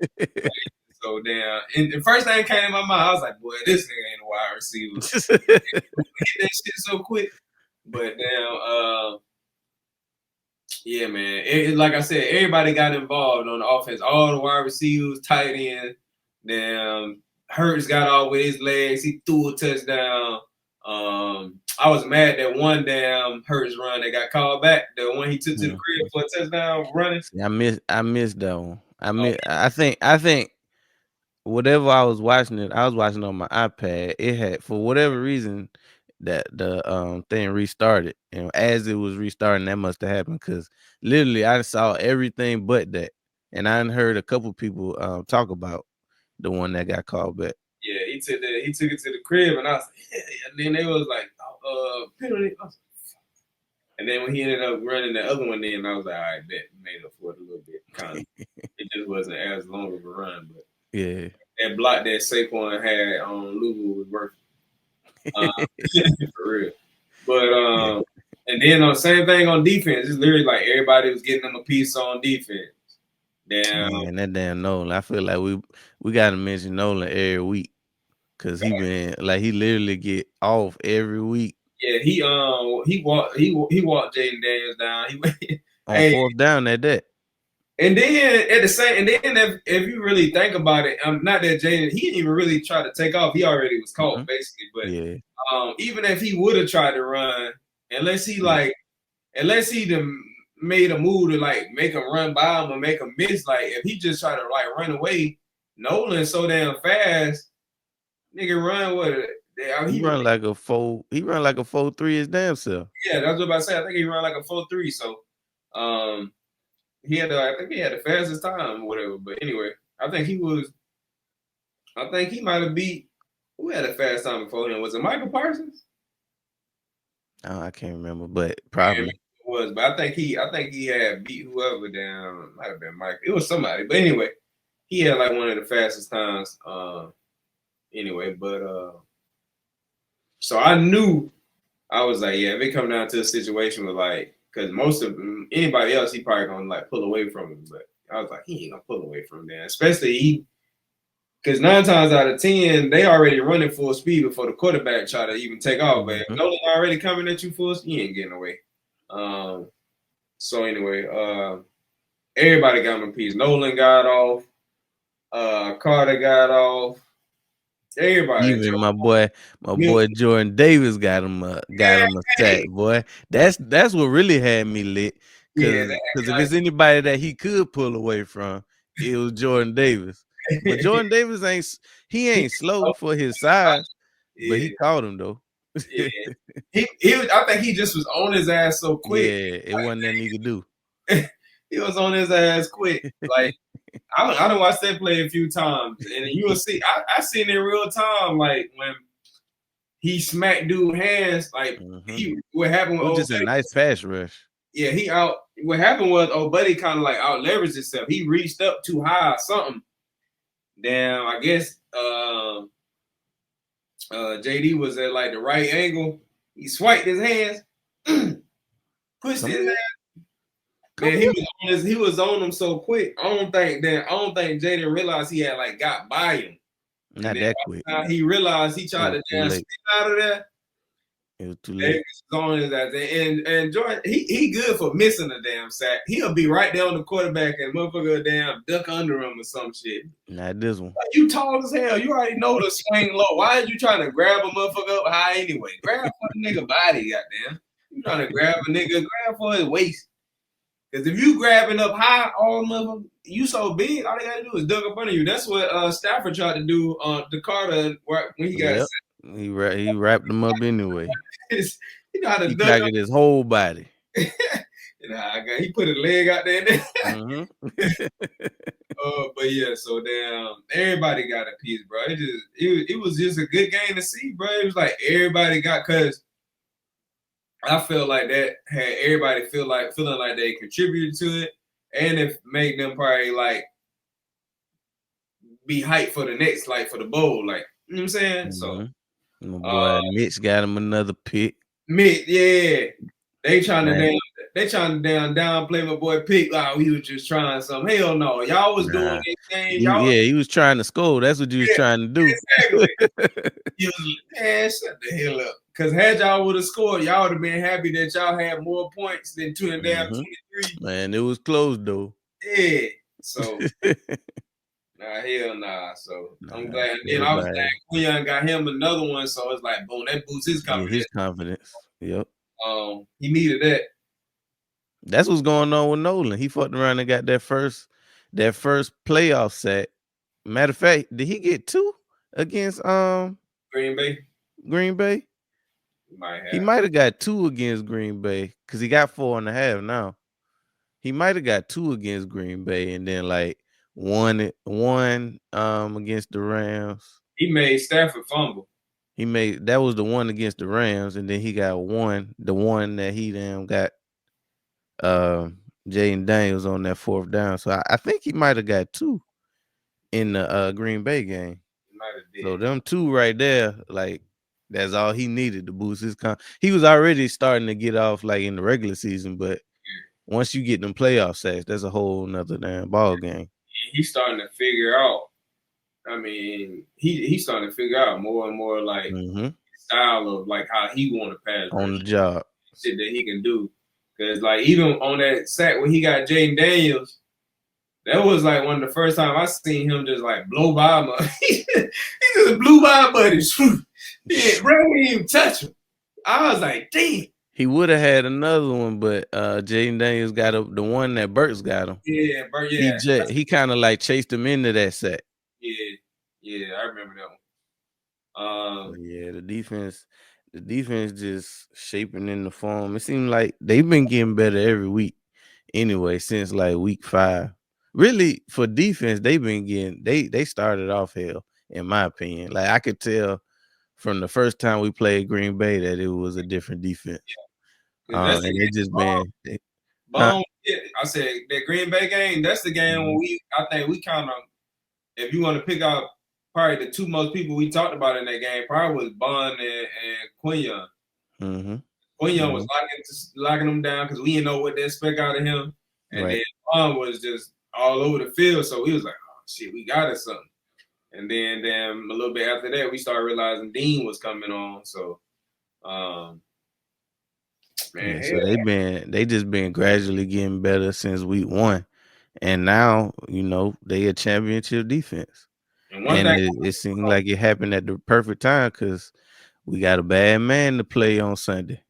So damn, and the first thing came in my mind, I was like, "Boy, this nigga ain't a wide receiver." Hit that shit so quick, but damn, yeah, man. Like I said, everybody got involved on the offense. All the wide receivers, tight end. Damn, Hurts got off with his legs. He threw a touchdown. I was mad that one damn Hurts run that got called back. The one he took to the crib for a touchdown running. I missed that one. I think whatever I was watching on my iPad. It had, for whatever reason, that the thing restarted. And as it was restarting, that must have happened because literally I saw everything but that. And I heard a couple people talk about the one that got called back. Yeah, he took it to the crib, and I was like, yeah. And then they was like, penalty. And then when he ended up running the other one in, I was like, all right, bet, made up for it a little bit. Kind of. It just wasn't as long of a run, but yeah, that block that Saquon had on Louisville was worth for real. But and then on the same thing on defense, it's literally like everybody was getting them a piece on defense. Damn. Man, that damn Nolan. I feel like we gotta mention Nolan every week because he literally get off every week. Yeah, he walked Jaden Daniels down. He went on fourth down at that. And then if you really think about it, not that Jaden, he didn't even really try to take off. He already was caught basically. But even if he would have tried to run, unless he made a move to like make him run by him or make him miss, like if he just tried to like run away, Nolan's so damn fast, nigga run with it. He run like a 4.3 his damn self. Yeah, that's what I'm about to say. I think he run like a 4.3. So I think he had the fastest time or whatever. But anyway, I think he might have beat who had a fast time before him. Was it Michael Parsons? Oh, I can't remember, but probably. It was, but I think he had beat whoever down. Might have been Mike. It was somebody. But anyway, he had like one of the fastest times. Anyway, but so I knew, I was like, yeah, if it come down to a situation with like, because most of anybody else, he probably gonna like pull away from him. But I was like, he ain't gonna pull away from that. Especially because 9 times out of 10, they already running full speed before the quarterback try to even take off. But if Nolan already coming at you full speed, you ain't getting away. So anyway, everybody got him a piece. Nolan got off. Carter got off. Everybody. Even my boy Jordan Davis got him a sack, boy. That's what really had me lit. Because if it's anybody that he could pull away from, it was Jordan Davis. But Jordan Davis ain't slow for his size, but he caught him though. Yeah. I think he just was on his ass so quick. Yeah, it wasn't nothing he could do. He was on his ass quick. Like I don't watch that play a few times, and you will see. I seen it in real time, like when he smacked dude hands. Like what happened with it was just a nice pass rush. Yeah, what happened was old buddy kind of like out leveraged himself. He reached up too high or something. Damn, I guess JD was at like the right angle. He swiped his hands, pushed his hands. Man, he was on him so quick. I don't think Jaden realized he had like got by him. Not that quick. He realized he tried to damn spin out of there. It was too late. On his ass. And Jordan, he good for missing a damn sack. He'll be right there on the quarterback and motherfucker damn duck under him or some shit. Not this one. Like, you tall as hell. You already know to swing low. Why are you trying to grab a motherfucker up high anyway? Grab for the nigga body, goddamn. You trying to grab a nigga, grab for his waist. Because if you grabbing up high, all motherfucker, you so big, all they gotta do is duck up under you. That's what Stafford tried to do to Carter when he got set. He wrapped him up anyway. You know how to he cocked his whole body. He put his leg out there. But yeah, so damn, everybody got a piece, bro. It was just a good game to see, bro. It was like everybody got, cause I felt like that had everybody feeling like they contributed to it, and it made them probably like be hyped for the next, like for the bowl, like you know what I'm saying. So my boy Mitch got him another pick. Mitch, yeah. They trying to downplay my boy Pick. Oh, he was just trying something. Hell no. Y'all was doing this thing. He was trying to score. That's what you was trying to do. Exactly. He was shut the hell up. Because had y'all would have scored, y'all would have been happy that y'all had more points than 23. Man, it was close though. Yeah. So hell nah. So I'm glad. And then I was glad Quinn got him another one. So it's like, boom, that boosts his confidence. His confidence. Yep. He needed that. That's what's going on with Nolan. He fucked around and got that first playoff sack. Matter of fact, did he get 2 against Green Bay? He might have got 2 against Green Bay because he got 4.5 now. He might have got 2 against Green Bay and then like one against the Rams. He made Stafford fumble. That was the one against the Rams, and then he got the one that he got Jaden Daniels on that 4th down. So I think he might have got 2 in the Green Bay game. So them 2 right there, like that's all he needed to boost his he was already starting to get off like in the regular season, but once you get them playoff sacks, that's a whole nother damn ball game. He's starting to figure out. I mean, he's starting to figure out more and more like style of like how he want to pass on the job, shit that he can do. Because like even on that sack when he got Jaden Daniels, that was like one of the first time I seen him just like blow by him. He just blew by buddy. Yeah, bro, didn't even touch him. I was like, damn. He would have had another one, but Jaden Daniels got the one that Burks got him. Yeah, Burt. Yeah, he kind of like chased him into that sack. Yeah, I remember that one. The defense just shaping in the form. It seemed like they've been getting better every week. Anyway, since like week 5, really for defense, they've been getting. They started off hell, in my opinion. Like I could tell from the first time we played Green Bay that it was a different defense. And they just been. I said that Green Bay game. That's the game when I think we kind of. If you want to pick out probably the 2 most people we talked about in that game, probably was Bond and Quinyon. Quinyon was locking them down because we didn't know what to expect out of him. And then Bond was just all over the field. So we was like, oh, shit, we got us something. And then a little bit after that, we started realizing Dean was coming on. So, so they just been gradually getting better since week 1. And now, they a championship defense. And it seemed like it happened at the perfect time because we got a bad man to play on Sunday.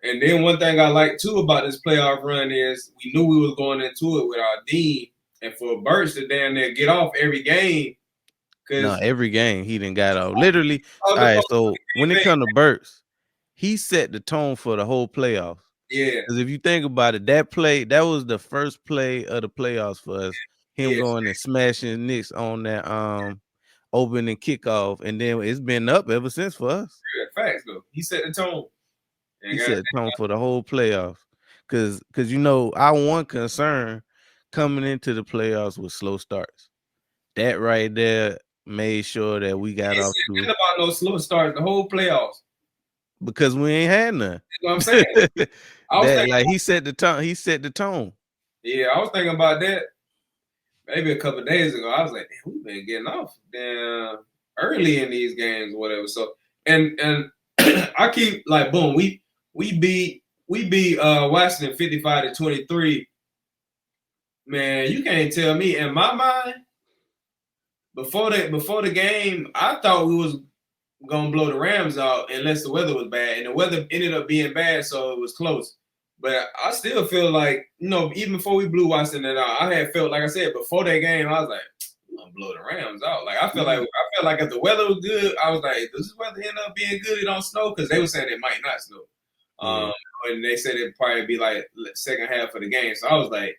And then one thing I like too about this playoff run is we knew we was going into it with our Dean, and for Burks to damn near get off every game. No, Cause every game he didn't got off. Literally, all all the right. most So when it come to Burks, he set the tone for the whole playoffs. yeah, Because if you think about it, that was the first play of the playoffs for us. Him yes, going and smashing Knicks on that opening kickoff, and then it's been up ever since for us. facts though. He set the tone. And He got set the tone for the whole playoffs. Cause you know, our one concern coming into the playoffs was slow starts. That right there made sure that we got off to about no slow starts the whole playoffs. because we ain't had none. That's what I'm saying. That like he set the tone. He set the tone. Yeah, I was thinking about that maybe a couple of days ago. I was like, damn, we've been getting off damn early in these games, or whatever. So and I keep like boom, we beat Washington 55-23. Man, you can't tell me in my mind before the game, I thought we was gonna blow the Rams out unless the weather was bad, and the weather ended up being bad, so it was close. But I still feel like, even before we blew Washington out, I had felt like I said before that game, I was like, we're gonna blow the Rams out. Like I feel like if the weather was good, I was like, does this weather end up being good? It don't snow because they were saying it might not snow. And they said it'd probably be like second half of the game. So I was like,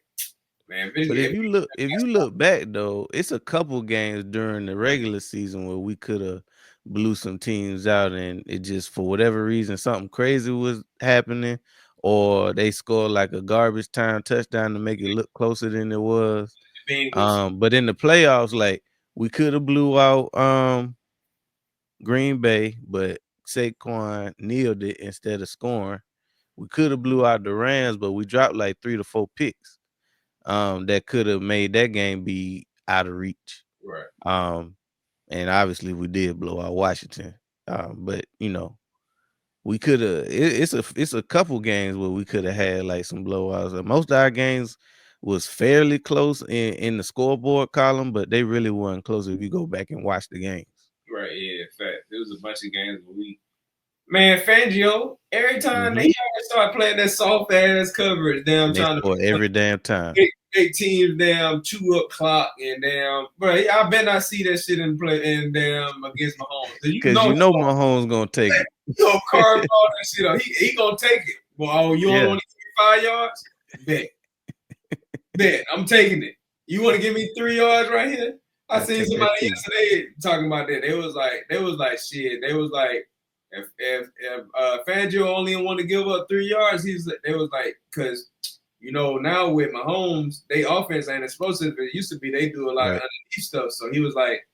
man, but if you look back though, it's a couple games during the regular season where we could have blew some teams out, and it just for whatever reason something crazy was happening, or they scored like a garbage time touchdown to make it look closer than it was. But in the playoffs, like we could have blew out Green Bay, but Saquon kneeled it instead of scoring. We could have blew out the Rams, but we dropped like 3 to 4 picks. That could have made that game be out of reach. Right. And obviously we did blow out Washington. But we could have. It's a couple games where we could have had like some blowouts. Most of our games was fairly close in the scoreboard column, but they really weren't close if you go back and watch the games. Right. Yeah. Fact. There was a bunch of games where man, Fangio, every time they start playing that soft ass coverage, damn, trying to every damn time. Big teams, damn, chew up clock and damn, bro. I bet not see that shit in play and damn against Mahomes. Because Mahomes gonna take it. Carve all that shit up. He gonna take it. Well, you only want to give me 5 yards? Bet. I'm taking it. You want to give me 3 yards right here? I seen somebody yesterday talking about that. They was like shit. They was like, if Fangio only want to give up 3 yards, they was like, because now with Mahomes, they offense ain't explosive. It used to be they do a lot of underneath stuff. So he was like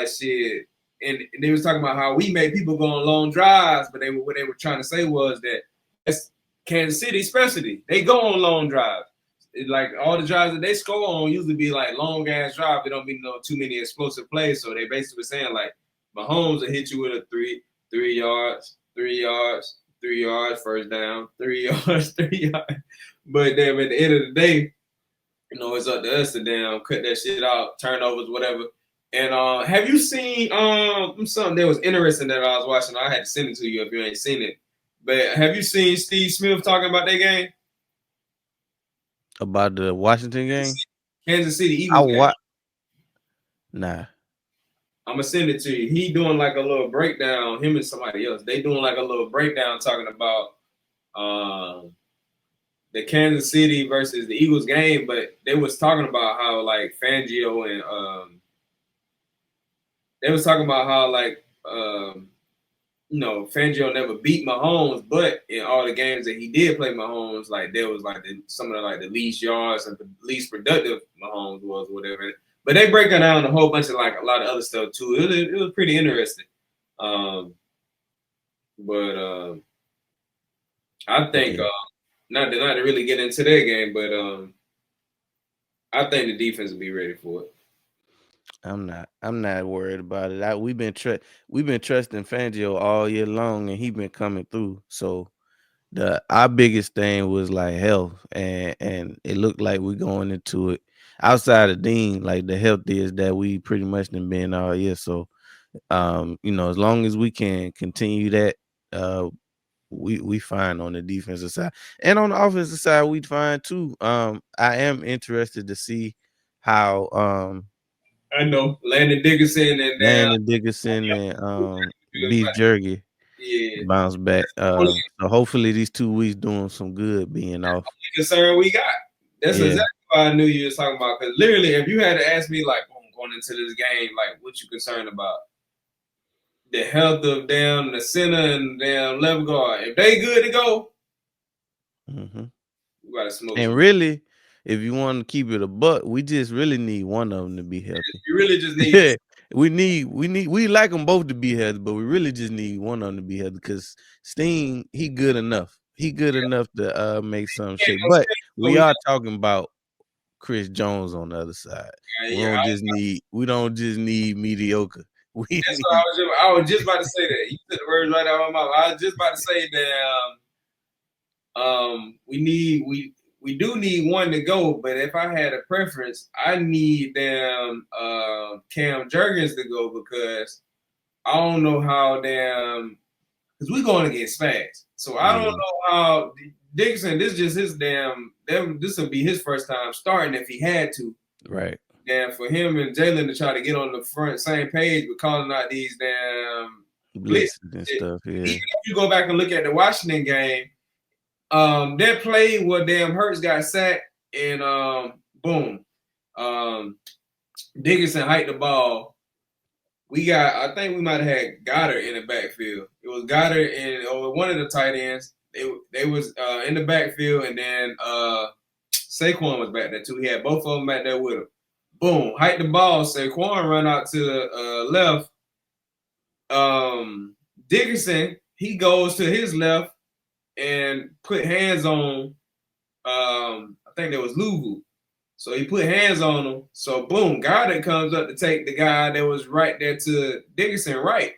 shit. And they was talking about how we made people go on long drives, but what they were trying to say was that that's Kansas City specialty. They go on long drives. Like all the drives that they score on usually be like long ass drive. They don't be too many explosive plays. So they basically saying like Mahomes will hit you with a 3 yards, 3 yards, 3 yards, first down, 3 yards, 3 yards. But then at the end of the day, it's up to us to damn cut that shit out, turnovers, whatever. And have you seen something that was interesting that I was watching? I had to send it to you if you ain't seen it. But have you seen Steve Smith talking about that game? About the Washington game? Kansas City Eagles game. Nah. I'm gonna send it to you. He doing like a little breakdown. Him and somebody else. They doing like a little breakdown talking about the Kansas City versus the Eagles game. But they was talking about how like Fangio and they was talking about how like Fangio never beat Mahomes, but in all the games that he did play Mahomes, like there was like some of the least yards and the least productive Mahomes was, whatever. But they break it down a whole bunch of like a lot of other stuff too. It was pretty interesting. But I think not to really get into that game, but I think the defense will be ready for it. I'm not worried about it. We've been trusting Fangio all year long, and he been coming through. So our biggest thing was like health, and it looked like we're going into it outside of Dean, like the healthiest that we pretty much been all year. So as long as we can continue that, we fine on the defensive side. And on the offensive side, we fine too. I am interested to see how I know Landon Dickerson and Landon Dickerson and Beef Jerky yeah. bounce back. Only So hopefully these 2 weeks doing some good being off. concern we got. That's Yeah. exactly what I knew you was talking about. Because literally, if you had to ask me, like, going into this game, like, what you concerned about? The health of damn the center and damn left guard. If they good to go, Mm-hmm. we gotta smoke. And really, if you want to keep it a buck, we just really need one of them to be healthy. You really just need. we like them both to be healthy, but we really just need one of them to be healthy because Steen, he good enough. He good enough to make some shake. But we are talking about Chris Jones on the other side. We don't just need mediocre. That's what I was just about to say that. You took the words right out of my mouth. I was just about to say that we do need one to go, but if I had a preference, I need Cam Jurgens to go because I don't know how because we're going against Spags. So I don't know how Dixon, this is just his this will be his first time starting if he had to. Right. And for him and Jalen to try to get on the same page with calling out these damn blitzes and stuff. Yeah. Even if you go back and look at the Washington game, that play where damn Hurts got sacked and boom, Dickerson hiked the ball. I think we might have had Goddard in the backfield. It was Goddard or one of the tight ends. They was in the backfield, and then Saquon was back there too. He had both of them back there with him. Boom, hike the ball. Saquon run out to the left. Dickerson, he goes to his left and put hands on, I think that was Louvu. So he put hands on him. So boom, Goddard comes up to take the guy that was right there to Dickerson right.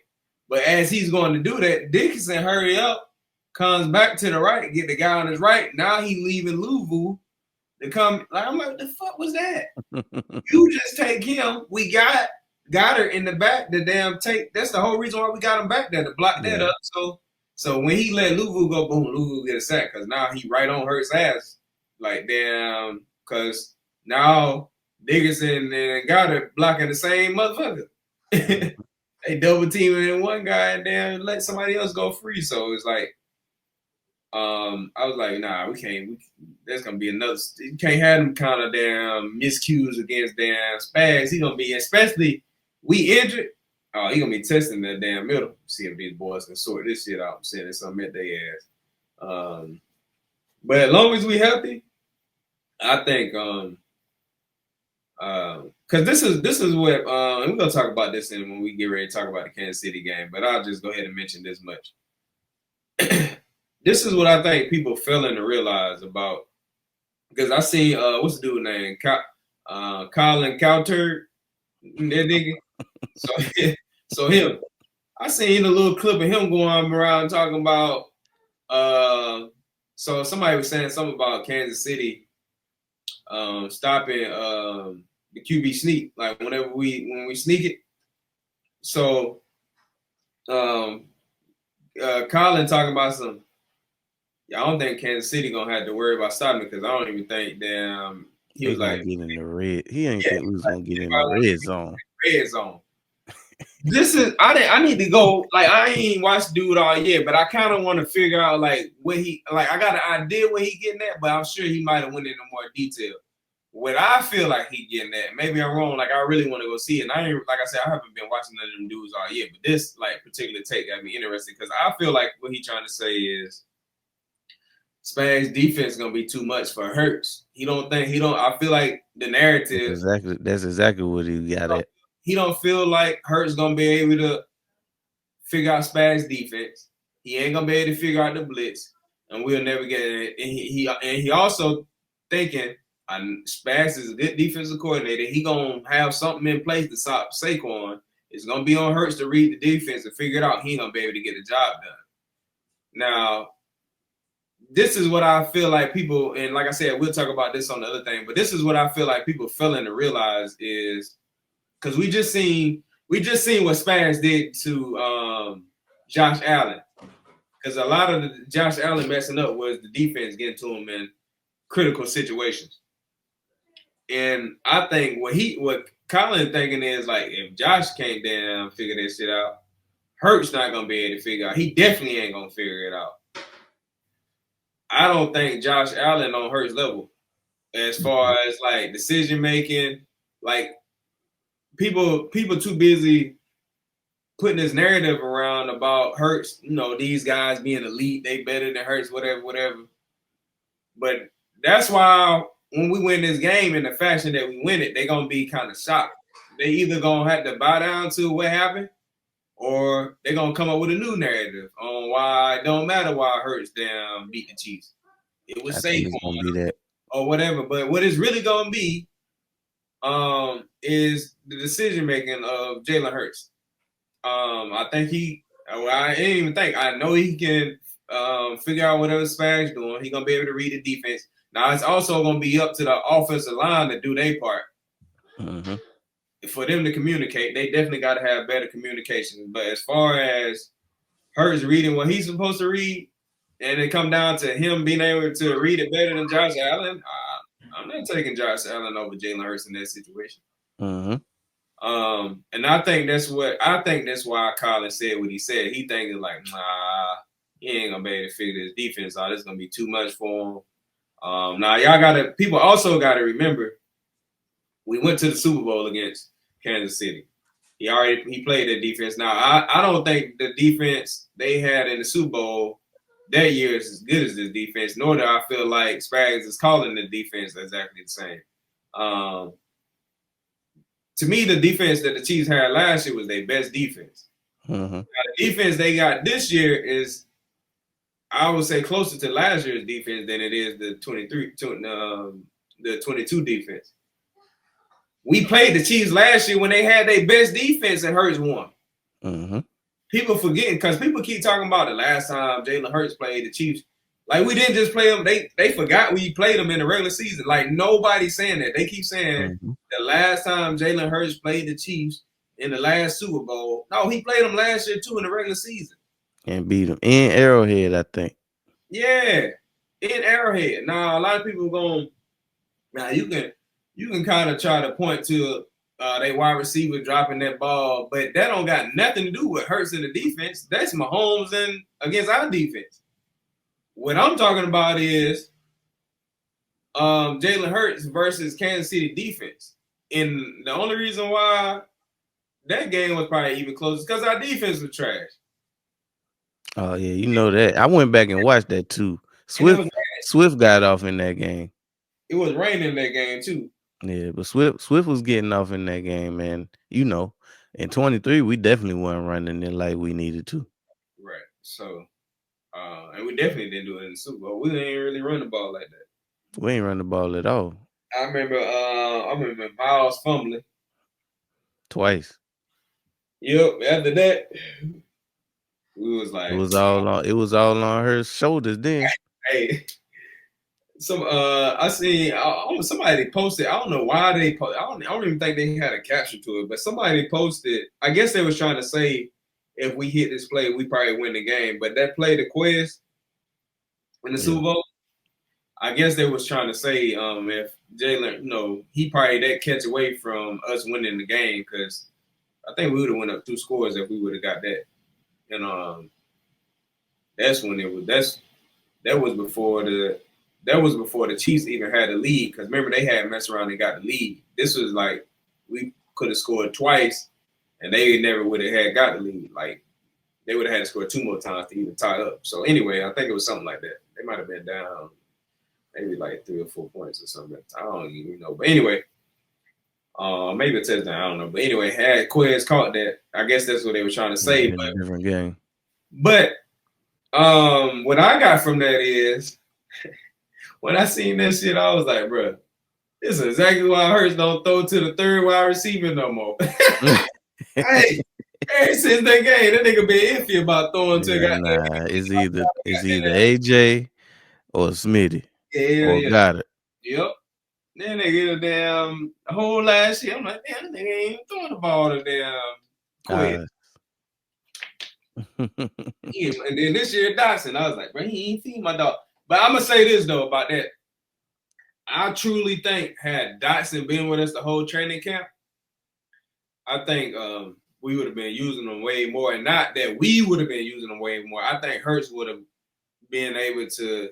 But as he's going to do that, Dickerson hurry up, comes back to the right, get the guy on his right. Now he leaving Louvu to come. Like, I'm like, what the fuck was that? You just take him. We got Goddard in the back. The damn take. That's the whole reason why we got him back there to block that up. So when he let Louvu go, boom, Louvu get a sack because now he right on Hurts' ass. Like damn, because now Dickerson and Goddard blocking the same motherfucker. They double teaming one guy and then let somebody else go free. So it's like, I was like, nah, we can't. There's gonna be another. You can't have them kind of damn miscues against damn Spags. He gonna be, especially we injured. Oh, he gonna be testing that damn middle. See if these boys can sort this shit out. I'm saying it's something at their ass. But as long as we healthy, I think because this is what and we're gonna talk about this when we get ready to talk about the Kansas City game. But I'll just go ahead and mention this much. This is what I think people failing to realize about, because I seen what's the dude name? Colin Cowturd, that nigga. So him. I seen a little clip of him going around talking about so somebody was saying something about Kansas City stopping the QB sneak, like when we sneak it. So Colin talking about some. I don't think Kansas City gonna have to worry about stopping because I don't even think he was like get in the red. He ain't think we was gonna get in the red zone. Red zone. This is I need to go. Like I ain't watched dude all year, but I kind of want to figure out like what he like. I got an idea what he getting at, but I'm sure he might have went into more detail. What I feel like he getting at, maybe I'm wrong. Like I really want to go see it. And I ain't, like I said, I haven't been watching none of them dudes all year, but this like particular take got me interested because I feel like what he trying to say is Spags defense gonna be too much for Hurts. I feel like the narrative. That's exactly what he got at. He don't feel like Hurts gonna be able to figure out Spags defense. He ain't gonna be able to figure out the blitz, and we'll never get it. And he also thinking Spags is a good defensive coordinator. He gonna have something in place to stop Saquon. It's gonna be on Hurts to read the defense and figure it out. He ain't gonna be able to get the job done. Now, this is what I feel like people, and like I said, we'll talk about this on the other thing, but this is what I feel like people failing to realize is because we just seen what Spags did to Josh Allen. Because a lot of the Josh Allen messing up was the defense getting to him in critical situations. And I think what Colin thinking is like, if Josh can't damn figure that shit out, Hurts not gonna be able to figure out. He definitely ain't gonna figure it out. I don't think Josh Allen on Hurts level as far as like decision making. Like people too busy putting this narrative around about Hurts. You know, these guys being elite, they better than Hurts, whatever. But that's why when we win this game in the fashion that we win it, they're gonna be kind of shocked. They either gonna have to bow down to what happened, or they're gonna come up with a new narrative on why it don't matter why Hurts damn beat the Chiefs. It was Saquon or whatever. But what it's really gonna be is the decision making of Jalen Hurts. I think I didn't even think. I know he can figure out whatever Spags doing. He's gonna be able to read the defense. Now it's also gonna be up to the offensive line to do their part. Mm-hmm. For them to communicate, they definitely got to have better communication. But as far as Hurts reading what he's supposed to read, and it come down to him being able to read it better than Josh Allen, I'm not taking Josh Allen over Jalen Hurts in that situation. Mm-hmm. And I think that's why Colin said what he said. He thinking like, nah, he ain't gonna be able to figure this defense out. It's gonna be too much for him. Now people also gotta remember, we went to the Super Bowl against Kansas City. He played that defense. Now I don't think the defense they had in the Super Bowl that year is as good as this defense, nor do I feel like Spags is calling the defense exactly the same. To me, the defense that the Chiefs had last year was their best defense. Mm-hmm. Now, the defense they got this year is, I would say, closer to last year's defense than it is the 22 defense. We played the Chiefs last year when they had their best defense and Hurts won. Mm-hmm. People forgetting because people keep talking about the last time Jalen Hurts played the Chiefs. Like, we didn't just play them. They forgot we played them in the regular season. Like, nobody's saying that. They keep saying the last time Jalen Hurts played the Chiefs in the last Super Bowl. No, he played them last year too in the regular season. And beat them in Arrowhead, I think. Yeah, in Arrowhead. Now, a lot of people you can kind of try to point to they wide receiver dropping that ball, but that don't got nothing to do with Hurts in the defense. That's Mahomes and against our defense. What I'm talking about is Jalen Hurts versus Kansas City defense. And the only reason why that game was probably even closer because our defense was trash. Oh, yeah, you know that. I went back and watched that too. Swift got off in that game. It was raining in that game too. Yeah, but Swift was getting off in that game, man. You know, in 23, we definitely weren't running it like we needed to. Right. So, and we definitely didn't do it in the Super Bowl. We didn't really run the ball like that. We ain't run the ball at all. I remember Miles fumbling twice. Yep. After that, we was like, it was all on her shoulders then. Hey. I seen somebody posted. I don't know why they posted. I don't even think they had a caption to it, but somebody posted. I guess they was trying to say if we hit this play, we probably win the game. But that play, the quiz in the Super Bowl, I guess they was trying to say if Jalen, he probably that catch away from us winning the game because I think we would have went up 2 scores if we would have got that. And that's when it was. That was before the Chiefs even had a lead, because remember they had messed around and got the lead. This was like we could have scored twice, and they never would have got the lead. Like they would have had to score 2 more times to even tie up. So anyway, I think it was something like that. They might have been down maybe like 3 or 4 points or something. I don't even know. But anyway, maybe a touchdown. I don't know. But anyway, had Quez caught that. I guess that's what they were trying to say. But different game. But what I got from that is. When I seen that shit, I was like, bro, this is exactly why Hurts don't throw to the third wide receiver no more. Hey, since that game, that nigga been iffy about throwing to it's either AJ or Smitty or Goddard. Yep. Then they get a damn whole last year. I'm like, damn, that nigga ain't even throwing the ball to damn Quinn. And then this year, Dotson, I was like, bro, he ain't feed my dog. But I'm gonna say this though about that. I truly think had Dotson been with us the whole training camp, I think we would have been using them way more. And not that we would have been using them way more. I think Hurts would have been able to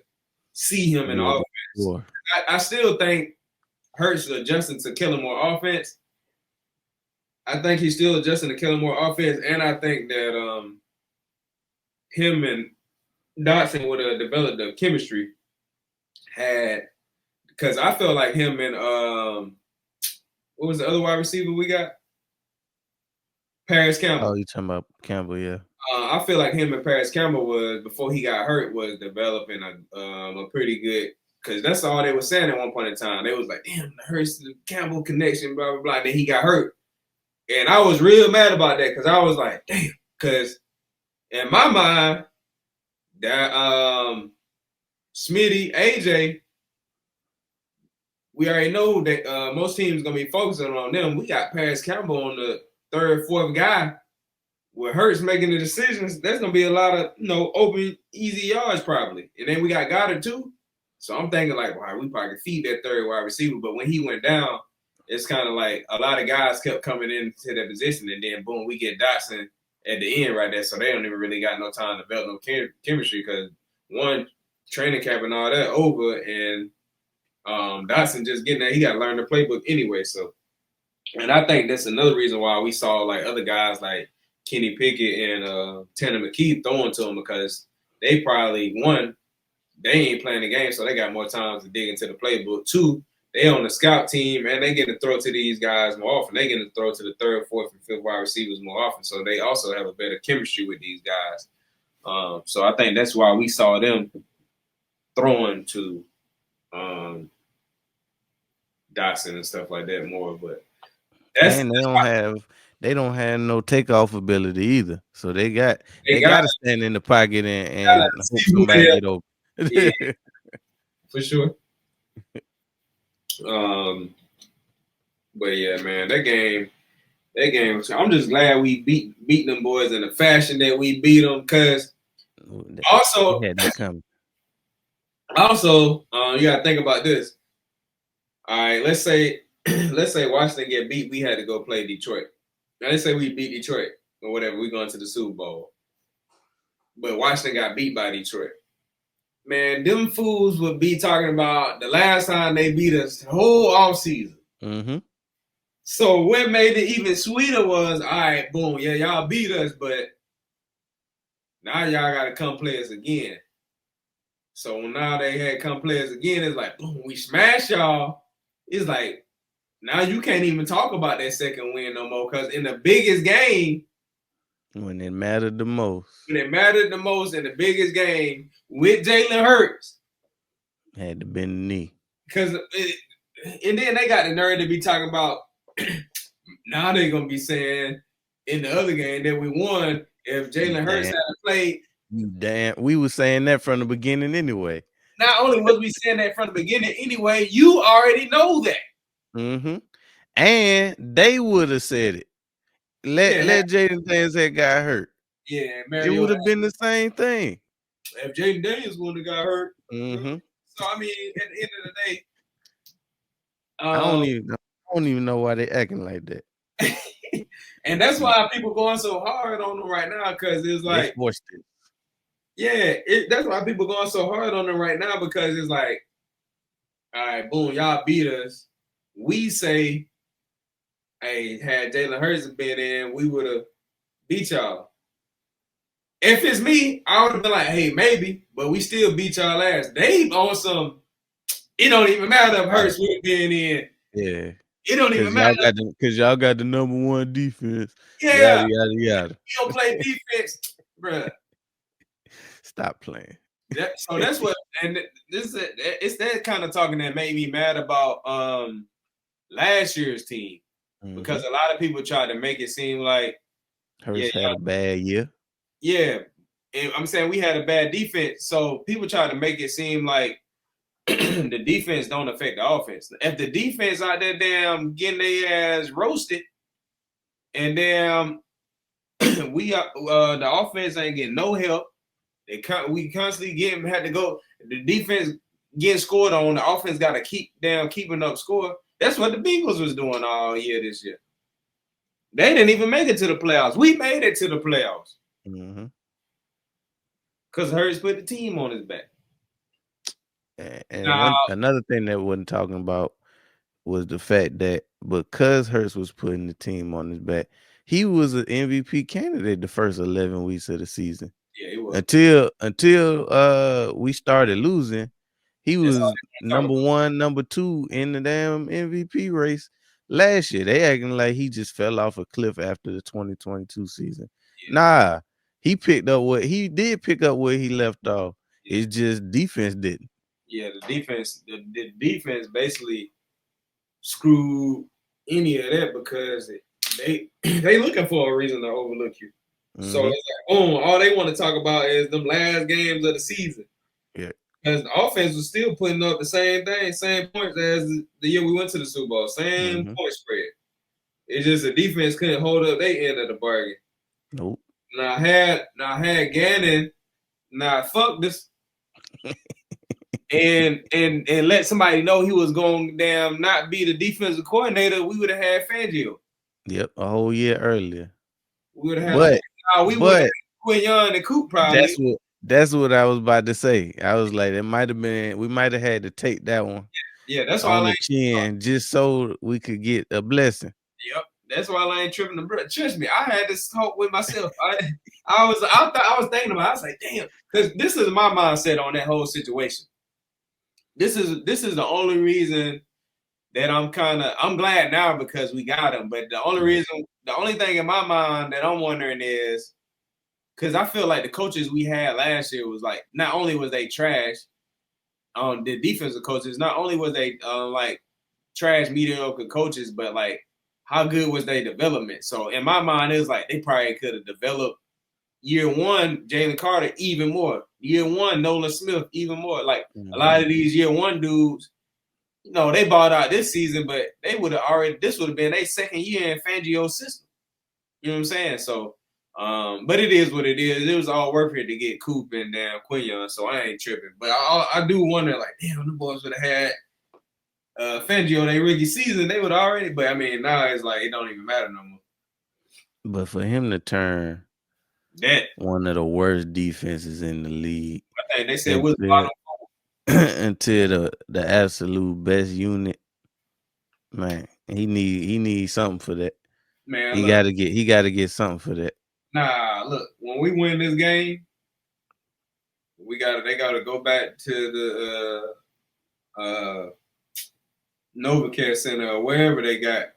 see him in offense. Sure. I still think Hurts is adjusting to killing more offense. I think he's still adjusting to killing more offense. And I think that him and Dotson would have developed the chemistry because I feel like him and what was the other wide receiver we got? Paris Campbell. Oh, you talking about Campbell, yeah. I feel like him and Paris Campbell was, before he got hurt, was developing a pretty good, because that's all they were saying at one point in time. They was like, damn, the Hurts Campbell connection, blah, blah, blah. And then he got hurt. And I was real mad about that because I was like, damn, because in my mind, that Smitty, AJ, we already know that most teams going to be focusing on them. We got Paris Campbell on the third, fourth guy. With Hurts making the decisions, there's going to be a lot of, open, easy yards probably. And then we got Goddard too. So I'm thinking like, wow, we probably could feed that third wide receiver. But when he went down, it's kind of like a lot of guys kept coming into that position. And then, boom, we get Dotson at the end right there. So they don't even really got no time to develop no chemistry because, one, training camp and all that over. And Dotson just getting there. He got to learn the playbook anyway. So, and I think that's another reason why we saw like other guys like Kenny Pickett and Tanner McKee throwing to him, because they probably, one, they ain't playing the game, so they got more time to dig into the playbook. Two, they on the scout team, and they get to throw to these guys more often. They get to throw to the third, fourth, and fifth wide receivers more often, so they also have a better chemistry with these guys. So I think that's why we saw them throwing to Dotson and stuff like that more. But and they don't have no takeoff ability either. So they got to stand in the pocket and hope somebody get open. Yeah, for sure. But yeah, man, that game. I'm just glad we beat them boys in the fashion that we beat them. Because also, you gotta think about this. All right, let's say Washington get beat. We had to go play Detroit. Now let's say we beat Detroit or whatever. We going to the Super Bowl, but Washington got beat by Detroit. Man, them fools would be talking about the last time they beat us the whole offseason. Mm-hmm. So what made it even sweeter was, all right, boom, yeah, y'all beat us, but now y'all got to come play us again. So now they had come play us again. It's like, boom, we smashed y'all. It's like, now you can't even talk about that second win no more, because in the biggest game, when it mattered the most. In the biggest game with Jalen Hurts. Had to bend the knee. And then they got the nerve to be talking about, now they're going to be saying in the other game that we won if Jalen Hurts hadn't played. Damn, we were saying that from the beginning anyway. Not only was we saying that from the beginning anyway, you already know that. Mm-hmm. And they would have said it. Let Jaden Daniels had got hurt. Yeah, it would have been the same thing. If Jaden Daniels would have got hurt. Mm-hmm. So I mean, at the end of the day, I don't even know why they acting like that. And that's why people going so hard on them right now, because it's like they forced it. Yeah, that's why people going so hard on them right now, because it's like, all right, boom, y'all beat us. We say, hey, had Jalen Hurts been in, we would have beat y'all. If it's me, I would have been like, hey, maybe, but we still beat y'all ass. They on some, it don't even matter if Hurts would have been in. Yeah. It don't even matter. Because y'all got the number one defense. Yeah. Yada. You don't play defense, bruh. Stop playing. So that's what, and it's that kind of talking that made me mad about last year's team, because a lot of people tried to make it seem like Hurts had a bad year. Yeah, and I'm saying we had a bad defense, so people try to make it seem like the defense don't affect the offense. If the defense out there damn getting their ass roasted, and damn we are the offense ain't getting no help. We constantly had to go. The defense getting scored on. The offense got to keeping up score. That's what the Bengals was doing all year this year. They didn't even make it to the playoffs. We made it to the playoffs because Hurts put the team on his back. And another thing that wasn't talking about was the fact that because Hurts was putting the team on his back, he was an MVP candidate the first 11 weeks of the season. Yeah, he was. Until we started losing, he was number 1, number 2 in the damn MVP race last year. They acting like he just fell off a cliff after the 2022 season. Yeah. Nah, he did pick up where he left off. Yeah. It's just defense didn't. Yeah, the defense basically screwed any of that because they looking for a reason to overlook you. So it's like, all they want to talk about is them last games of the season. Yeah. Because the offense was still putting up the same thing, same points as the year we went to the Super Bowl, same point spread. It's just the defense couldn't hold up their end of the bargain. Nope. Now I had Gannon. Now fuck this. and let somebody know he was going to not be the defensive coordinator, we would have had Fangio. Yep, a whole year earlier. We would have had we would have Quignon and Coop probably. That's what I was about to say. I was like, we might have had to take that one. Yeah, that's why on the chin just so we could get a blessing. Yep, that's why I ain't tripping the bread. Trust me, I had this talk with myself. I was thinking about it. I was like, damn, because this is my mindset on that whole situation. This is the only reason that I'm glad now because we got him. But the only thing in my mind that I'm wondering is because I feel like the coaches we had last year was like not only was they trash, the defensive coaches, not only was they like trash mediocre coaches, but like how good was their development? So in my mind, it was like they probably could have developed year one Jalen Carter even more, year one Nolan Smith even more. Like a lot of these year one dudes, they bought out this season, but they would have this would have been their second year in Fangio's system. You know what I'm saying? So, but it is what it is. It was all worth it to get Coop and Quignon, so I ain't tripping. But I do wonder, like, damn, the boys would have had Fangio their rookie season, they would already. But I mean, now it's like it don't even matter no more. But for him to turn one of the worst defenses in the league, I think they said was until the absolute best unit, man, he need something for that. Man, he gotta get something for that. Nah, look, when we win this game, they gotta go back to the NovaCare Center or wherever they got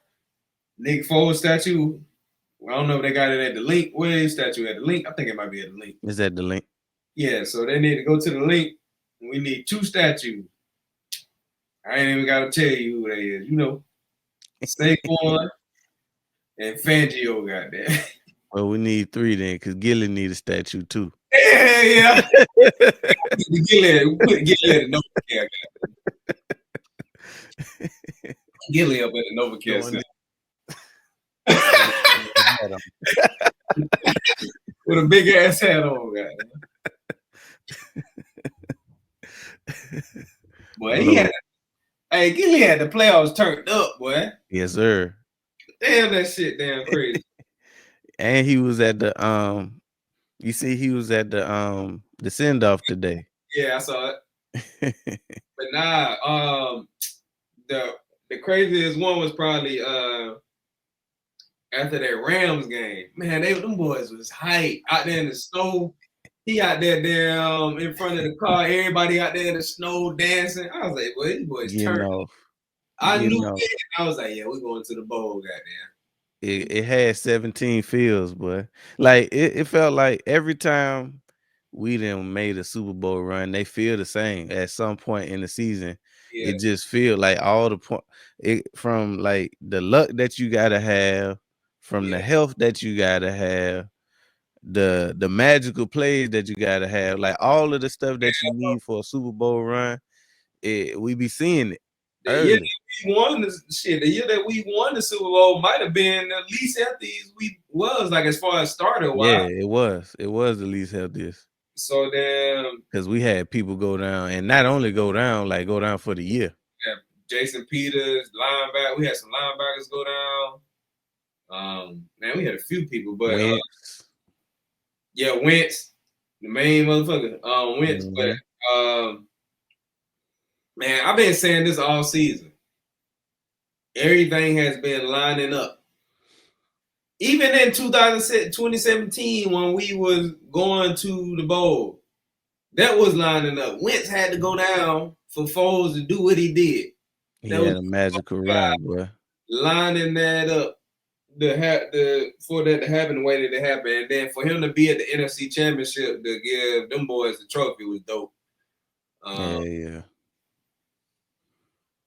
Nick Foles statue. I don't know if they got it at the link. Where is statue at the link? I think it might be at the link. Is that the link? Yeah, so they need to go to the link. We need 2 statues. I ain't even gotta tell you who they is. Saquon and Fangio got that. Well, we need 3 then, because Gilly need a statue too. Yeah. Gilly, put Gilly at the NovaCare. Gilly up at the NovaCare Center. With a big ass hat on, guy. Boy, Gilly had the playoffs turned up, boy. Yes, sir. Damn, that shit damn crazy. And he was at the you see, he was at the send off today. Yeah, I saw it. But nah, the craziest one was probably after that Rams game. Man, them boys was hype out there in the snow. He out there in front of the car. Everybody out there in the snow dancing. I was like, boy, these boys turned. I knew it. I was like, yeah, we're going to the bowl, goddamn. It had 17 fields, boy. Like it felt like every time we done made a Super Bowl run, they feel the same at some point in the season. Yeah. It just feel like all the point from like the luck that you gotta have, from the health that you gotta have, the magical plays that you gotta have, like all of the stuff that you need for a Super Bowl run. We be seeing it early. we won the year that we won the Super Bowl might have been the least healthiest we was, like, as far as starter wise. Yeah, it was. It was the least healthiest. So then, because we had people go down, and not only go down, like go down for the year. yeah, Jason Peters, linebacker. We had some linebackers go down. Man, we had a few people, but Wentz. Yeah, Wentz, the main motherfucker. Wentz, Mhm. but man, I've been saying this all season. Everything has been lining up. Even in 2017, when we was going to the bowl, that was lining up. Wentz had to go down for Foles to do what he did. He That had was a magical run, boy. lining that up for that to happen the way that it happened, and then for him to be at the NFC Championship to give them boys the trophy was dope. Yeah.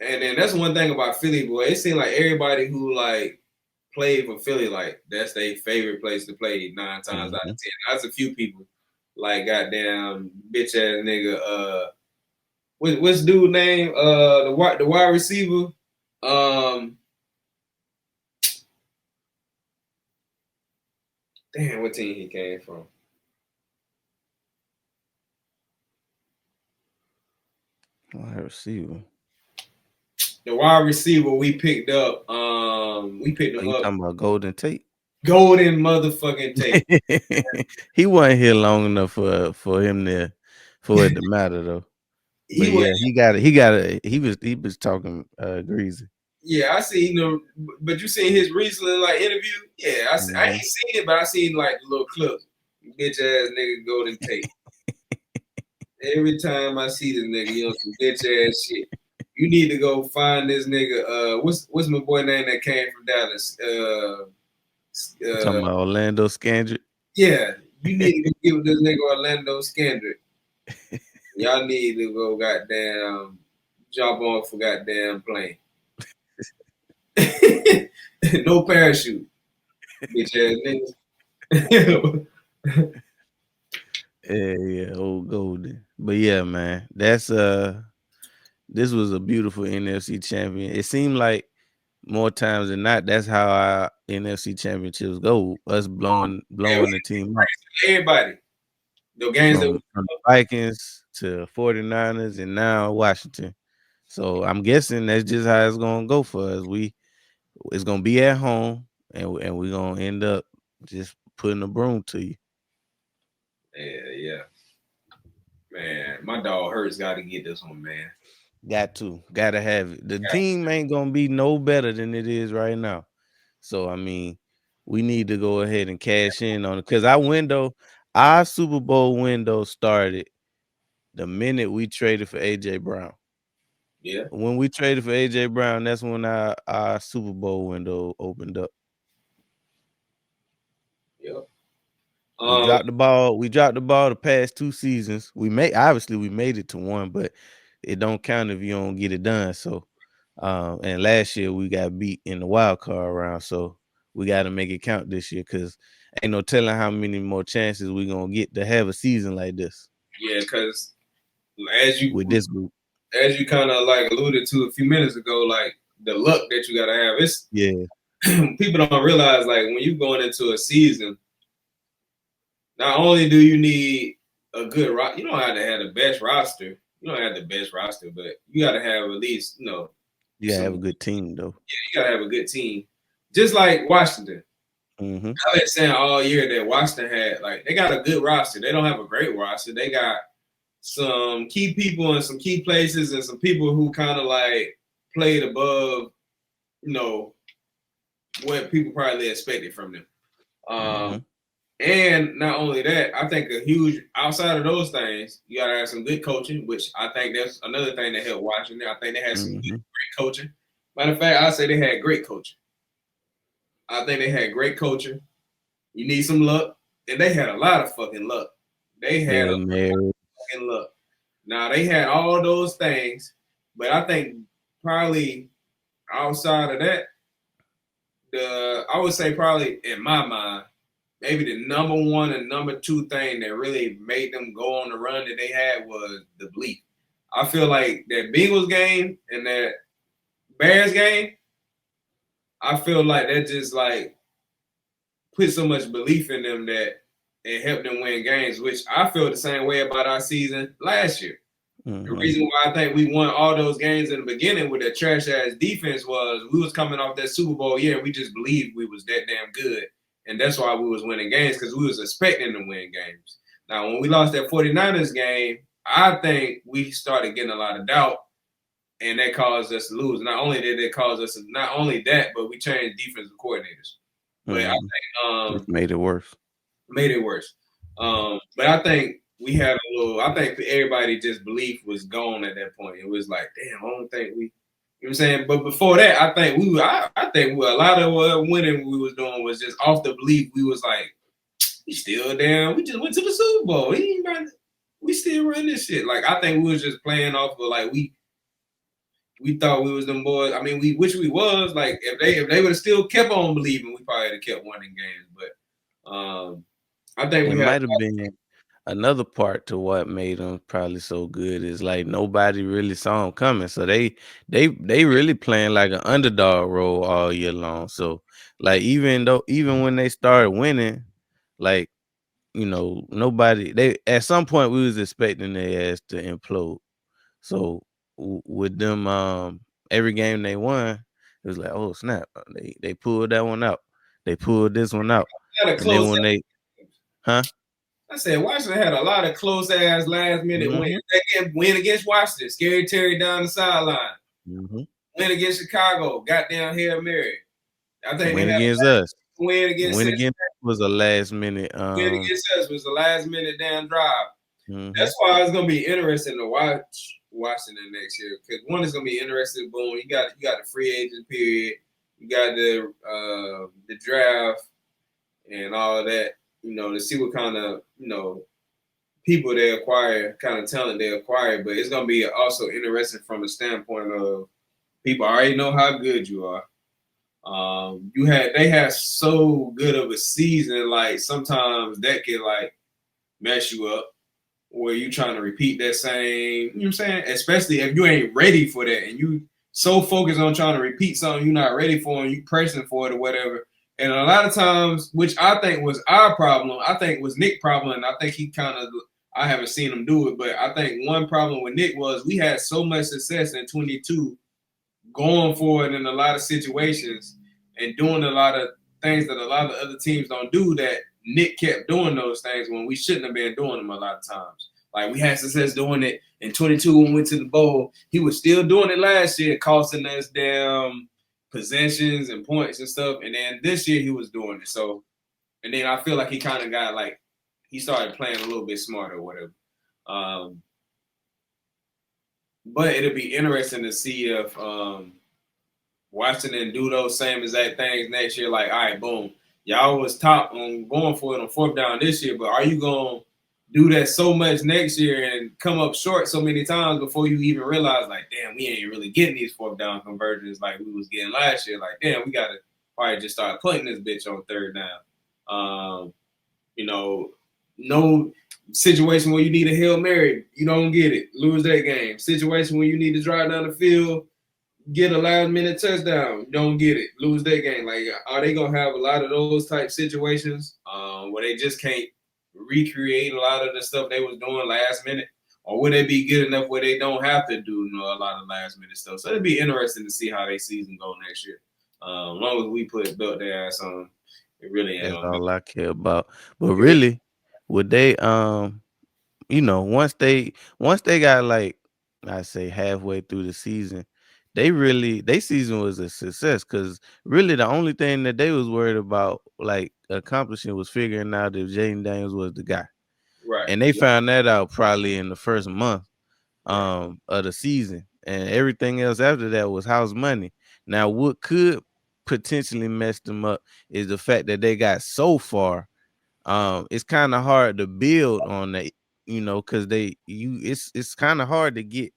And then that's one thing about Philly, boy. It seemed like everybody who like played for Philly, like that's their favorite place to play 9 times out of 10. That's a few people, like goddamn bitch ass nigga. What's dude name? The wide receiver. Damn, what team he came from? Wide receiver. The wide receiver we picked up. We picked him You up. talking about Golden Tate? Golden motherfucking Tate. He wasn't here long enough for him to for it to matter though. But yeah, he was talking greasy. Yeah, I seen him, but you seen his recent like interview? Yeah, I ain't seen it, but I seen like the little clips. Bitch ass nigga Golden Tate. Every time I see this nigga, you know, some bitch ass shit. You need to go find this nigga. What's my boy name that came from Dallas? Talking about Orlando Scandrick. Yeah, you need to give this nigga Orlando Scandrick. Y'all need to go goddamn jump off for goddamn plane. No parachute. Bitch ass niggas. Yeah, old Golden. But yeah, man, that's this was a beautiful NFC champion. It seemed like more times than not, that's how our NFC championships go. Us blowing the team up. Everybody. The games From the Vikings to 49ers and now Washington. So I'm guessing that's just how it's gonna go for us. It's gonna be at home, and we're gonna end up just putting a broom to you. Yeah. Man, my dog Hurts got to get this one, man. Gotta have it. The team ain't gonna be no better than it is right now. So I mean, we need to go ahead and cash in on it because our Super Bowl window started the minute we traded for AJ Brown. Yeah. When we traded for AJ Brown, that's when our Super Bowl window opened up. Yep. We dropped the ball. We dropped the ball the past 2 seasons. We made it to one, but it don't count if you don't get it done. So, and last year we got beat in the wild card round. So we got to make it count this year because ain't no telling how many more chances we gonna get to have a season like this. Yeah, because as you with this group, as you kind of like alluded to a few minutes ago, like the luck that you gotta have. It's people don't realize like when you going into a season. Not only do you need a good roster, you don't have to have the best roster. You don't have the best roster, but you got to have at least, you gotta have a good team, though. Yeah, you got to have a good team. Just like Washington. Mm-hmm. I've been saying all year that Washington had, like, they got a good roster. They don't have a great roster. They got some key people in some key places and some people who kind of, like, played above, what people probably expected from them. And not only that, I think a huge outside of those things, you gotta have some good coaching, which I think that's another thing that helped Washington. I think they had some great coaching. Matter of fact, I say they had great coaching. I think they had great coaching. You need some luck, and they had a lot of fucking luck. They had a lot of fucking luck. Now they had all those things, but I think probably outside of that, I would say probably in my mind. Maybe the number one and number two thing that really made them go on the run that they had was the belief. I feel like that Bengals game and that Bears game, I feel like that just like put so much belief in them that it helped them win games, which I feel the same way about our season last year. Mm-hmm. The reason why I think we won all those games in the beginning with that trash ass defense was we was coming off that Super Bowl year and we just believed we was that damn good. And that's why we was winning games, because we was expecting to win games. Now, when we lost that 49ers game, I think we started getting a lot of doubt, and that caused us to lose. Not only did it cause us, not only that, but we changed defensive coordinators. But I think Which made it worse. But I think we had a little. I think everybody just belief was gone at that point. It was like, damn, I don't think we. You know what I'm saying? But before that, I think we. I think a lot of what winning we was doing was just off the belief. We was like, we still down. We just went to the Super Bowl. We still run this shit. Like, I think we was just playing off of like we thought we was them boys. I mean, which we was. Like, if they would have still kept on believing, we probably would have kept winning games. But I think it might have been another part to what made them probably so good is like nobody really saw them coming. So they really playing like an underdog role all year long. So like even when they started winning, like, you know, they at some point we was expecting their ass to implode. So with them every game they won, it was like, oh snap, they pulled that one out. They pulled this one out. And then when they I said Washington had a lot of close ass last minute wins. They can win against Washington, Scary Terry down the sideline. Win against Chicago, goddamn Hail Mary. I think win against us. Win against was a last minute. Win against us was a last minute damn drive. That's why it's gonna be interesting to watch Washington next year, because one is gonna be interesting. Boom, you got the free agent period, you got the draft and all of that. You know, to see what kind of, you know, people they acquire, kind of talent they acquire. But it's gonna be also interesting from the standpoint of people already know how good you are. They had so good of a season, like sometimes that can like mess you up, where you trying to repeat that same, you know what I'm saying? Especially if you ain't ready for that and you so focused on trying to repeat something you're not ready for and you pressing for it or whatever. And a lot of times, which I think was our problem, I think was Nick's problem, and I think he kind of, I haven't seen him do it, but I think one problem with Nick was we had so much success in 22 going for it in a lot of situations and doing a lot of things that a lot of other teams don't do, that Nick kept doing those things when we shouldn't have been doing them a lot of times. Like, we had success doing it in 22 when we went to the bowl. He was still doing it last year, costing us damn possessions and points and stuff. And then this year he was doing it. So, and then I feel like he kind of got like, he started playing a little bit smarter or whatever. But it'll be interesting to see if Washington do those same exact things next year. Like, all right, boom, y'all was top on going for it on fourth down this year, but are you going to do that so much next year and come up short so many times before you even realize, like, damn, we ain't really getting these fourth down conversions like we was getting last year. Like, damn, we got to probably just start putting this bitch on third down. You know, no situation where you need a Hail Mary, you don't get it, lose that game. Situation where you need to drive down the field, get a last minute touchdown, you don't get it, lose that game. Like, are they gonna have a lot of those type situations where they just can't recreate a lot of the stuff they was doing last minute, or would they be good enough where they don't have to do a lot of last minute stuff? So it'd be interesting to see how their season go next year. As long as we built their ass on, it really ain't. That's all I care about. But really, would they you know, once they got like, I say halfway through the season, they season was a success, because really the only thing that they was worried about like accomplishing was figuring out if Jaden Daniels was the guy. Right. And they found that out probably in the first month of the season. And everything else after that was house money. Now, what could potentially mess them up is the fact that they got so far. It's kind of hard to build on that, you know, because it's kind of hard to get.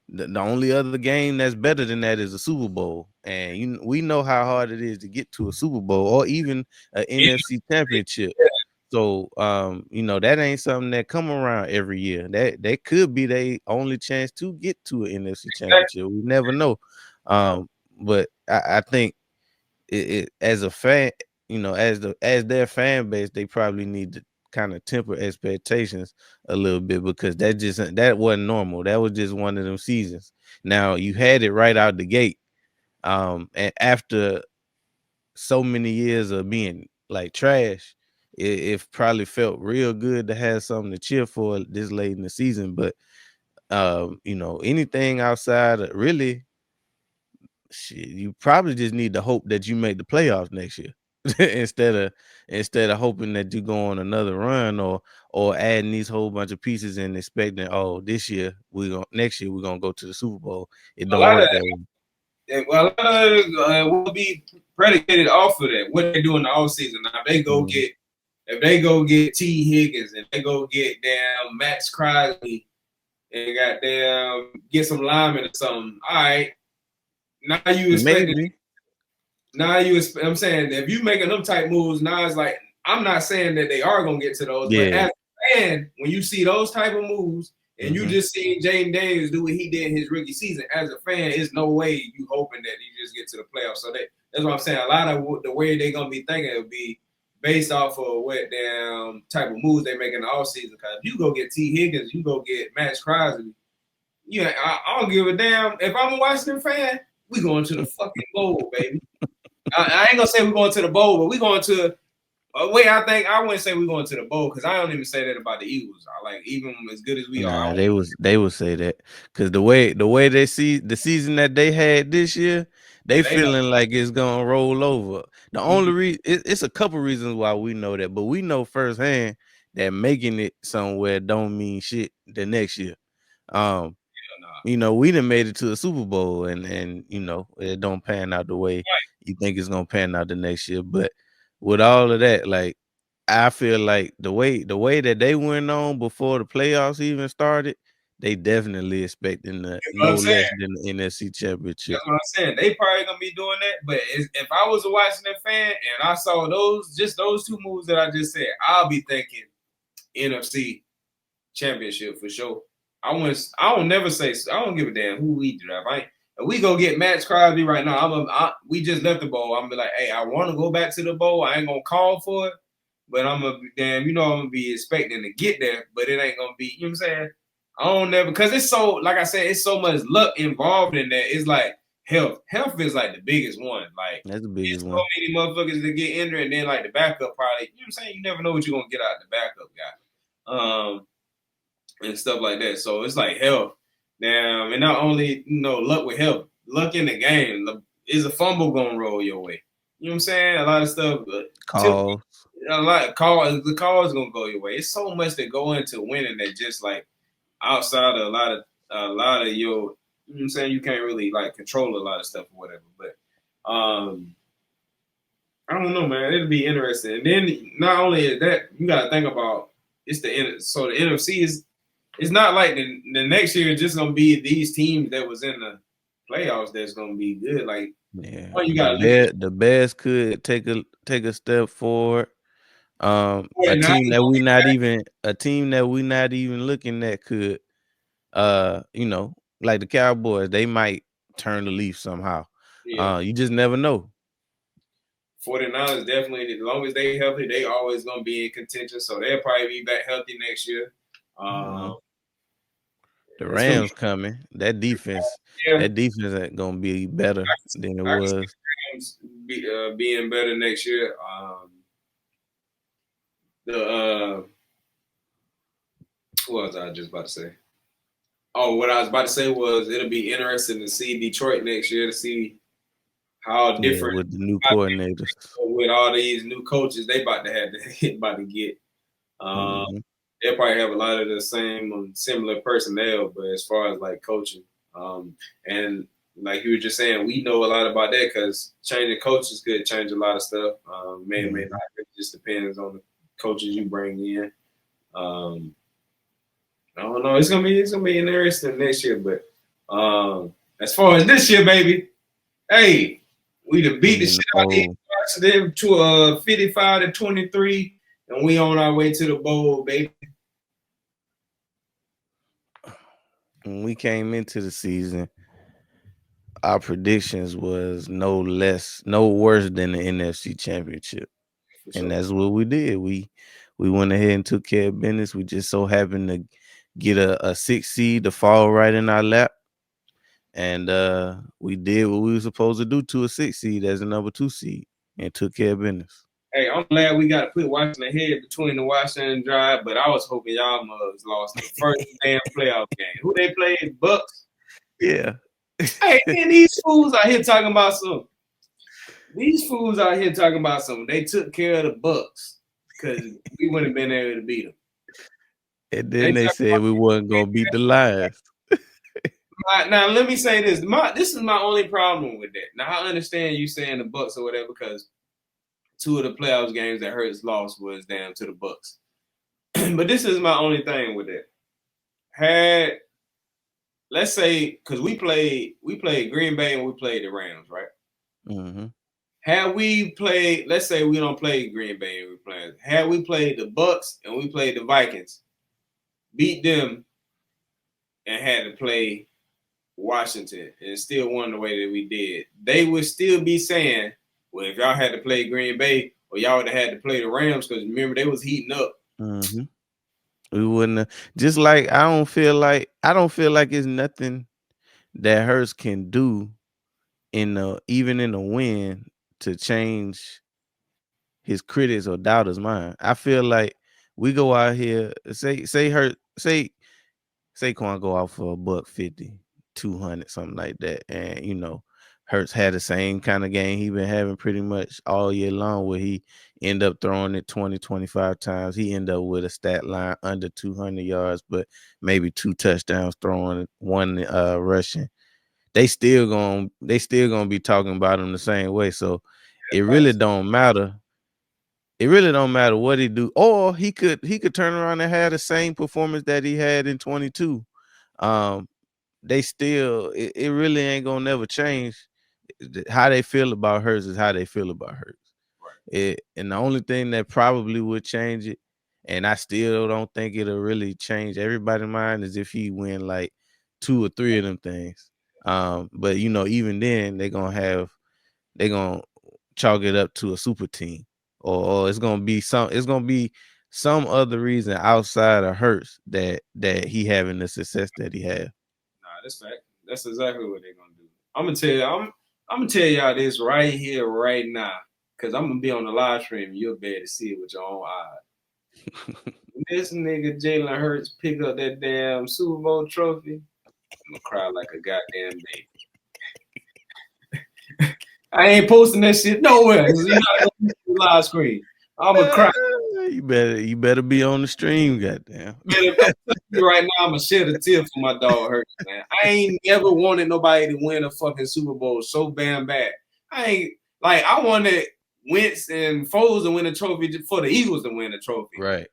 The only other game that's better than that is a Super Bowl, and we know how hard it is to get to a Super Bowl or even an NFC Championship. So, you know, that ain't something that come around every year. That could be their only chance to get to an NFC Championship. We never know. But I think it as a fan, as their fan base, they probably need to kind of temper expectations a little bit, because that wasn't normal. That was just one of them seasons. Now you had it right out the gate. And after so many years of being like trash, it probably felt real good to have something to cheer for this late in the season. But anything outside of really shit, you probably just need to hope that you make the playoffs next year instead of hoping that you go on another run, or adding these whole bunch of pieces and expecting, oh, next year we're gonna go to the Super Bowl. It A don't lot of work that way. well, a lot of it will be predicated off of that. What they do in the offseason. Now, if they go get T. Higgins and they go get damn Max Crosby and goddamn get some linemen or something, all right. Now you expect it. Maybe. I'm saying if you making them type moves, now it's like, I'm not saying that they are gonna get to those, but Yeah. as a fan, when you see those type of moves and you just see Jaden Daniels do what he did in his rookie season, as a fan, there's no way you hoping that you just get to the playoffs. So that's what I'm saying. A lot of the way they're gonna be thinking will be based off of what damn type of moves they make in the offseason. Because if you go get T. Higgins, you go get Max Crosby, I don't give a damn. If I'm a Washington fan, we going to the fucking bowl, baby. I ain't gonna say we're going to the bowl, but we're going to. I wouldn't say we're going to the bowl, because I don't even say that about the Eagles. I like, even as good as we Nah, are. they would say that, because the way they see the season that they had this year, they They know. feeling like it's gonna roll over. The only reason, it's a couple reasons why we know that, but we know firsthand that making it somewhere don't mean shit the next year. Um, we done made it to the Super Bowl, and it don't pan out the way you think it's gonna pan out the next year. But with all of that, like, I feel like the way that they went on before the playoffs even started, they definitely expecting no less than the NFC Championship. That's what I'm saying. They probably gonna be doing that. But if I was a Washington fan and I saw those two moves that I just said, I'll be thinking NFC Championship for sure. I don't never say, I don't give a damn who we draft. If we go get Max Crosby right now, we just left the bowl. I'm gonna be like, hey, I want to go back to the bowl. I ain't gonna call for it, but I'm gonna be damn. I'm gonna be expecting to get there, but it ain't gonna be. You know what I'm saying? I don't never, because it's so, like I said, it's so much luck involved in that. It's like health. Health is like the biggest one. Like, That's the biggest so one. many motherfuckers that get injured, and then like the backup probably. You know what I'm saying? You never know what you're gonna get out of the backup guy. And stuff like that. So it's like health. Damn, and not only luck with health, luck in the game. Is a fumble gonna roll your way? You know what I'm saying? A lot of stuff. Calls. A lot of calls. The call is gonna go your way. It's so much that go into winning that just like outside of a lot of your. You know what I'm saying? You can't really like control a lot of stuff or whatever. But I don't know, man. It'll be interesting. And then not only is that, you got to think about the NFC is. It's not like the next year is just gonna be these teams that was in the playoffs that's gonna be good. Like, you gotta the Bears could take a step forward. A team that we not even looking at could, like the Cowboys, they might turn the leaf somehow. Yeah. You just never know. 49ers definitely, as long as they healthy, they always gonna be in contention. So they'll probably be back healthy next year. The Rams coming. That defense ain't gonna be better than it was. Being better next year. What was I just about to say? Oh, what I was about to say was it'll be interesting to see Detroit next year, to see how different with the new coordinators, with all these new coaches they about to get. They'll probably have a lot of the same similar personnel, but as far as like coaching, and like you were just saying, we know a lot about that because changing coaches could change a lot of stuff. May or may not. It just depends on the coaches you bring in. I don't know. It's gonna be interesting next year, but as far as this year, baby, hey, we done beat the shit out of them to 55-23, and we on our way to the bowl, baby. When we came into the season, our predictions was no worse than the NFC Championship, For and sure. that's what we did. We went ahead and took care of business. We just so happened to get a 6 seed to fall right in our lap, and we did what we were supposed to do to a 6 seed as a number 2 seed, and took care of business. Hey, I'm glad we got to put Washington ahead between the Washington Drive, but I was hoping y'all mugs lost the first damn playoff game. Who they played? Bucks. Yeah. Hey, man, these fools out here talking about some. These fools out here talking about some. They took care of the Bucks because we wouldn't have been able to beat them. And then they said we wasn't gonna beat the Lions. Now let me say this. This is my only problem with that. Now I understand you saying the Bucks or whatever because 2 of the playoffs games that Hurts lost was down to the Bucks. But this is my only thing with it. Let's say because we played Green Bay and we played the Rams, right? Mm-hmm. Had we played, let's say we don't play Green Bay and we played. Had we played the Bucks and we played the Vikings, beat them, and had to play Washington and still won the way that we did, they would still be saying, well, if y'all had to play Green Bay or y'all would have had to play the Rams because remember they was heating up. Mm-hmm. We wouldn't have, just like I don't feel like it's nothing that Hurts can do even in the win to change his critics or doubters' mind. I feel like we go out here, say Saquon go out for $150, 200, something like that, and Hurts had the same kind of game he been having pretty much all year long, where he end up throwing it 20, 25 times. He end up with a stat line under 200 yards, but maybe 2 touchdowns throwing, 1 rushing. They still gonna be talking about him the same way. So it really don't matter. It really don't matter what he do, or he could turn around and have the same performance that he had in 22. They still, it really ain't gonna never change. How they feel about Hurts is how they feel about Hurts. Right. And the only thing that probably would change it, and I still don't think it'll really change everybody's mind, is if he win like 2 or 3 of them things. But even then they're gonna chalk it up to a super team, or it's gonna be some other reason outside of Hurts that he having the success that he had. Nah, that's fact. That's exactly what they're gonna do. I'm gonna tell y'all this right here, right now, because I'm gonna be on the live stream. You'll be able to see it with your own eyes. This nigga Jalen Hurts pick up that damn Super Bowl trophy, I'm gonna cry like a goddamn baby. I ain't posting that shit nowhere. You're not gonna see the live screen. I'm gonna cry. You better be on the stream, goddamn. Right now, I'm gonna shed a tear for my dog Hurts, man. I ain't never wanted nobody to win a fucking Super Bowl so damn bad. I wanted Wentz and Foles to win a trophy for the Eagles to win a trophy. Right.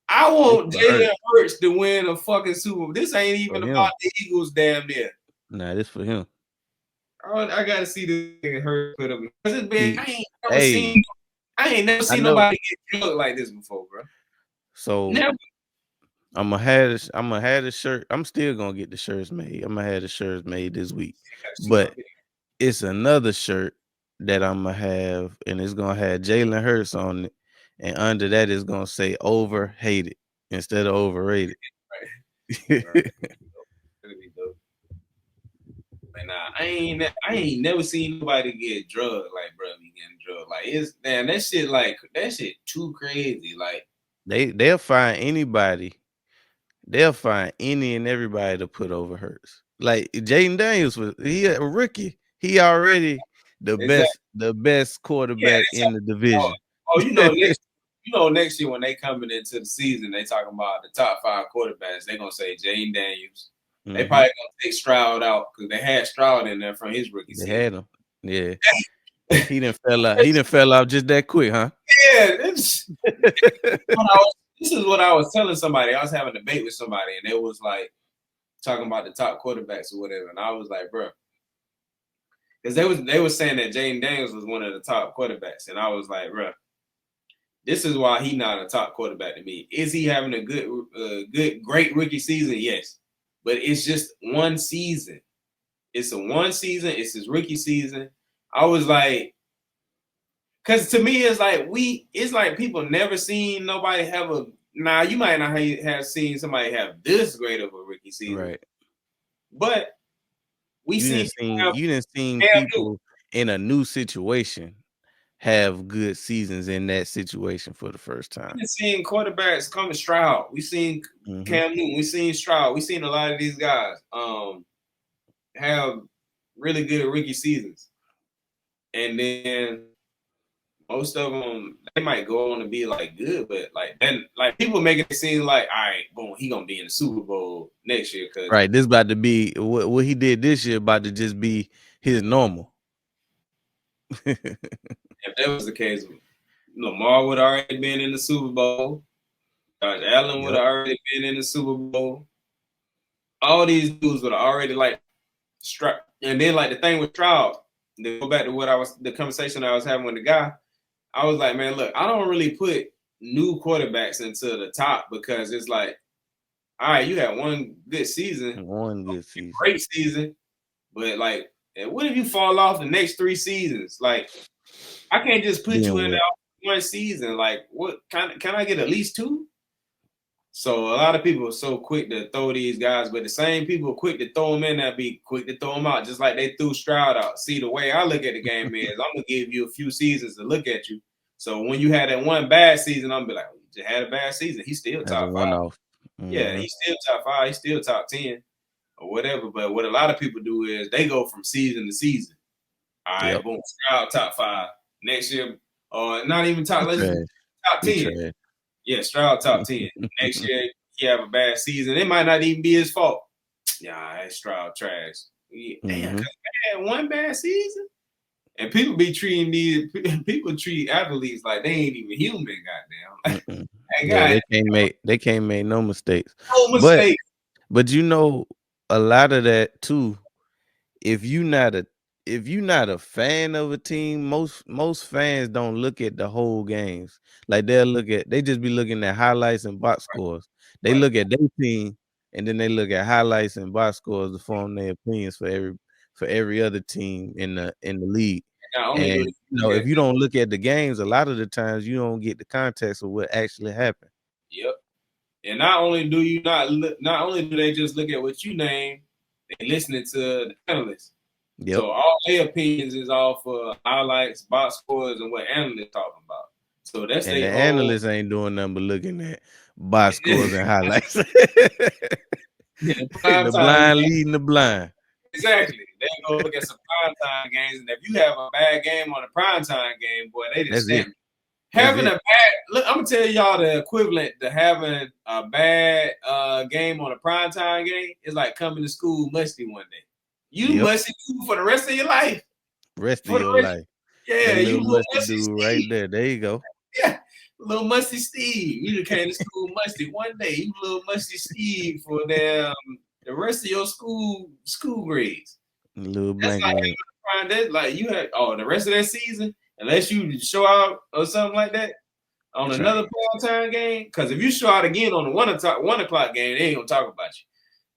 I want Jalen Hurts to win a fucking Super Bowl. This ain't even about the Eagles damn near. Nah, this for him. I gotta see this nigga Hurts put up. I ain't never seen nobody get drugged like this before, bro. So never. I'm gonna have the shirt. I'm still gonna get the shirts made. I'm gonna have the shirts made this week. But it's another shirt that I'm gonna have, and it's gonna have Jalen Hurts on it, and under that is gonna say overhated instead of overrated. Right. Nah, I ain't never seen nobody get drugged like bro be getting drugged. Like that shit too crazy. Like they'll find anybody. They'll find any and everybody to put over Hurts. Like Jaden Daniels he a rookie. He already the best quarterback in the division. Next year when they coming into the season, they talking about the top 5 quarterbacks. They gonna say Jaden Daniels. Mm-hmm. They probably gonna take Stroud out because they had Stroud in there from his rookie season. They had him, yeah. He didn't fell out. He didn't fell out just that quick, huh? Yeah. This is what I was telling somebody. I was having a debate with somebody, and it was like talking about the top quarterbacks or whatever, and I was like, bro, because they was saying that Jaden Daniels was one of the top quarterbacks, and I was like, bro, this is why he not a top quarterback to me. Is he having a great rookie season? Yes, but it's just one season. It's a one season. It's his rookie season. I was like, because to me, it's like people never seen nobody have a. Now you might not have seen somebody have this great of a rookie season, Right. but we You didn't seen people in a new situation have good seasons in that situation for the first time. We've seen quarterbacks come to Stroud. We've seen Cam Newton. We've seen Stroud. We've seen a lot of these guys have really good rookie seasons, and then most of them they might go on to be like good, but like then like people make it seem like all right, boom, he gonna be in the Super Bowl next year because right, this about to be what he did this year about to just be his normal. if that was the case, Lamar would have already been in the Super Bowl. Josh Allen would have already been in the Super Bowl. All these dudes would have already like struck. And then like the thing with Stroud, to go back to the conversation I was having with the guy, I was like, man, look, I don't really put new quarterbacks into the top because it's like, all right, you had one good season, great season, but like, what if you fall off the next 3 seasons? Like, I can't just put you in one season. Like, what can I get at least 2? So a lot of people are so quick to throw these guys, but the same people quick to throw them in that be quick to throw them out, just like they threw Stroud out. See, the way I look at the game is I'm gonna give you a few seasons to look at you. So when you had that one bad season, I'm gonna be like, you just had a bad season. He's still top 5. Yeah, he's still top 5. He's still top 10 or whatever. But what a lot of people do is they go from season to season. All right, boom, Stroud top 5 next year, or not even top 10. Yeah, Stroud top 10. Next year, he have a bad season. It might not even be his fault. Yeah, that Stroud trash. Yeah, damn, because he had one bad season. And people be treat athletes like they ain't even human, goddamn. Yeah, they can't make no mistakes. No mistake. But you know, a lot of that too, if you're not a fan of a team, most fans don't look at the whole games. Like they just be looking at highlights and box scores. They look at their team and then they look at highlights and box scores to form their opinions for every other team in the league. And if you don't look at the games, a lot of the times you don't get the context of what actually happened. Yep. And not only do they just look at what you name, they listening to the analysts. Yep. So all their opinions is all for highlights, box scores, and what analysts talking about. So that's the analysts ain't doing nothing but looking at box scores and highlights. The blind leading the blind. Exactly. They go look at some primetime games, and if you have a bad game on a primetime game, boy, they just stand. Having a bad look, I'm gonna tell y'all the equivalent to having a bad game on a primetime game is like coming to school musty one day. You musty for the rest of your life. Rest of your life. Yeah, you little musty dude right there. There you go. Yeah, little musty Steve. You just came to school musty one day. You little musty Steve for the rest of your school grades. Little blank. Like you had the rest of that season, unless you show out or something like that on another primetime game. Because if you show out again on the 1 o'clock game, they ain't gonna talk about you.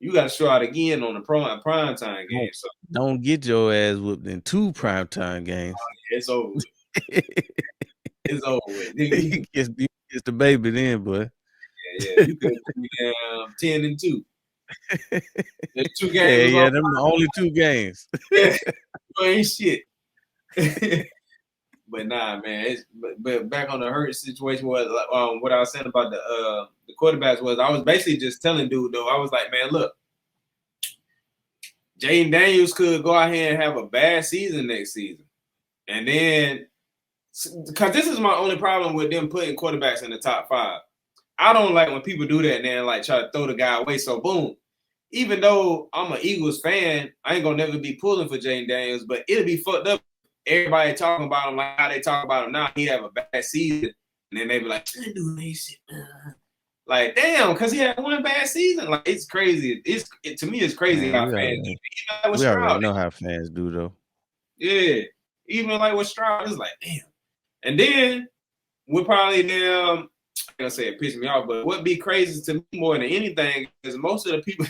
You got to show out again on the primetime game. So don't get your ass whooped in 2 primetime games. It's over with. It's over with. You kiss the baby then, boy. Yeah. You could be 10-2. There's 2 games. Yeah, them the only 2 games. Yeah, ain't shit. But nah, man. But back on the Hurt situation was what I was saying about the quarterbacks was I was basically just telling dude though, I was like, man, look, Jaden Daniels could go out here and have a bad season next season. And then because this is my only problem with them putting quarterbacks in the top 5. I don't like when people do that and then like try to throw the guy away. So boom. Even though I'm an Eagles fan, I ain't gonna never be pulling for Jaden Daniels, but it'll be fucked up. Everybody talking about him like how they talk about him now. He have a bad season, and then they be like, like damn, because he had one bad season. Like it's crazy. To me, it's crazy how fans do. We already know how fans do though. Yeah, even like with Stroud, it's like damn. And then we're probably now. I'm gonna say it pissed me off, but what be crazy to me more than anything is most of the people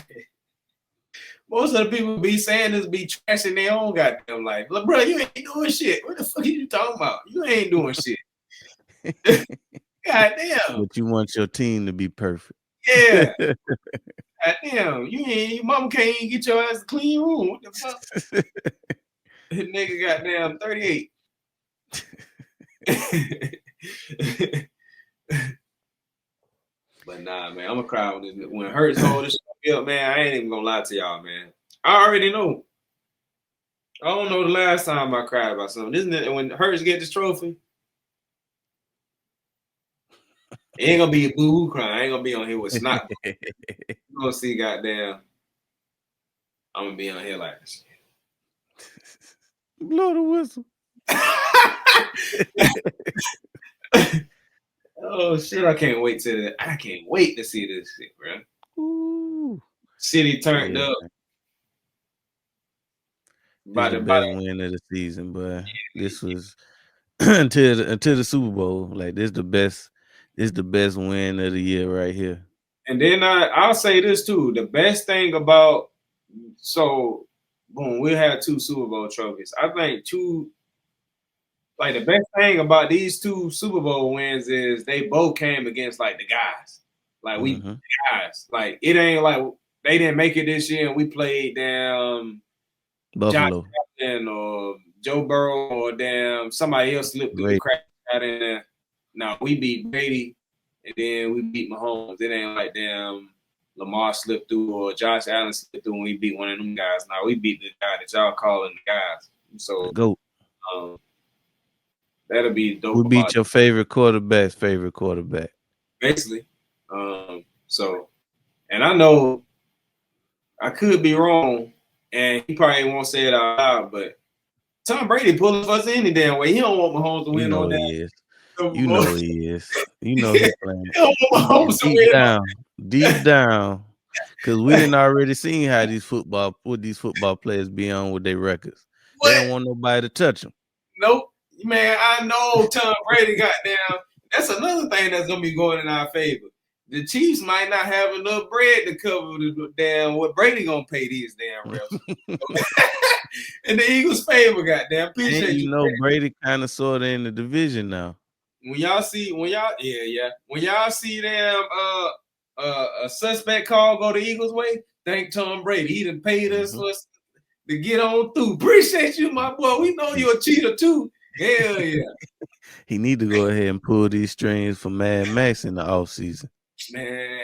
Most of the people be saying this be trashing their own goddamn life. Like, bro, you ain't doing shit. What the fuck are you talking about? You ain't doing shit. Goddamn. But you want your team to be perfect. Yeah. Goddamn. Your mama can't even get your ass a clean room. What the fuck? This nigga goddamn 38. But nah, man, I'm gonna cry when Hurts hold this shit up, man. I ain't even gonna lie to y'all, man. I already know. I don't know the last time I cried about something. Isn't it when Hurts get this trophy? It ain't gonna be a boo-hoo crying. I ain't gonna be on here with snot. You gonna see, goddamn. I'm gonna be on here like this. Blow the whistle. Oh shit! I can't wait to see this shit, bro. Ooh. City turned up. By the best win of the season, but this was until the Super Bowl. Like this the best win of the year right here. And then I'll say this too. The best thing about boom, we had 2 Super Bowl trophies. I think the best thing about these 2 Super Bowl wins is they both came against like the guys. Like we guys. Like it ain't like they didn't make it this year and we played damn Buffalo or Joe Burrow or damn somebody else slipped through the crack out in there. No, we beat Brady and then we beat Mahomes. It ain't like damn Lamar slipped through or Josh Allen slipped through when we beat one of them guys. Now we beat the guy that y'all calling the guys. So go. That'll be dope. We beat your favorite quarterback. Basically. And I know I could be wrong, and he probably won't say it out loud, but Tom Brady pulling for us any damn way. He don't want Mahomes to win no damn. You know he is. You know he's playing. He don't want Mahomes to win. Deep down, because we didn't already seen how these football players be on with their records. What? They don't want nobody to touch them. Nope. Man, I know Tom Brady got down. That's another thing that's gonna be going in our favor. The Chiefs might not have enough bread to cover the damn what Brady gonna pay these damn refs. In the Eagles' favor, goddamn. Appreciate you. Know Brady kind of sorta in the division now. When y'all see them a suspect call go the Eagles' way, thank Tom Brady. He done paid us for us to get on through. Appreciate you, my boy. We know you're a cheater too. Hell yeah. He need to go ahead and pull these strings for Mad Max in the offseason. Man,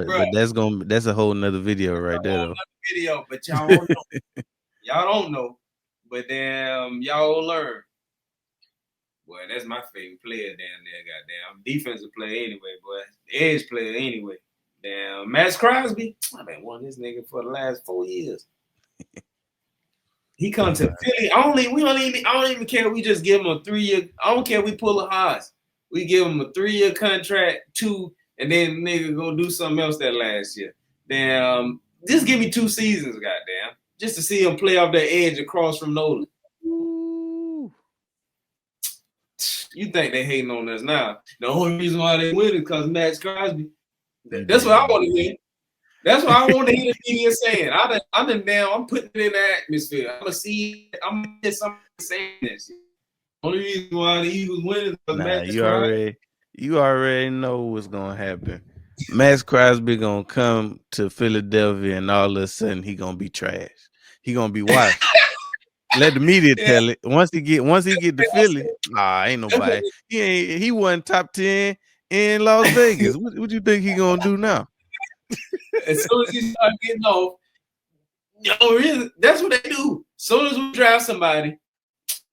but that's a whole nother video right there though. Video, but y'all don't know. Y'all don't know. But damn, y'all will learn. Boy, that's my favorite player down there, goddamn. Defensive player anyway, boy. Edge player anyway. Damn, Max Crosby. I've been wanting this nigga for the last 4 years. He come to Philly. I don't even care. We just give him a 3-year. I don't care. We pull a Haas. We give him a 3-year contract, 2, and then nigga go do something else that last year. Damn, just give me 2 seasons, goddamn, just to see him play off that edge across from Nolan. Ooh. You think they hating on us now? The only reason why they win is because Max Crosby. That's what I want to hear. That's what I want to hear the media saying. I'm putting it in the atmosphere. I'm gonna hear somebody saying this. Only reason why the Eagles win is because Max Crosby. You already know what's gonna happen. Max Crosby gonna come to Philadelphia and all of a sudden he gonna be trash. He gonna be washed. Let the media tell it. Once he get to Philly, ain't nobody. He wasn't top 10 in Las Vegas. What you think he gonna do now? As soon as he start getting off, really, that's what they do. As soon as we draft somebody,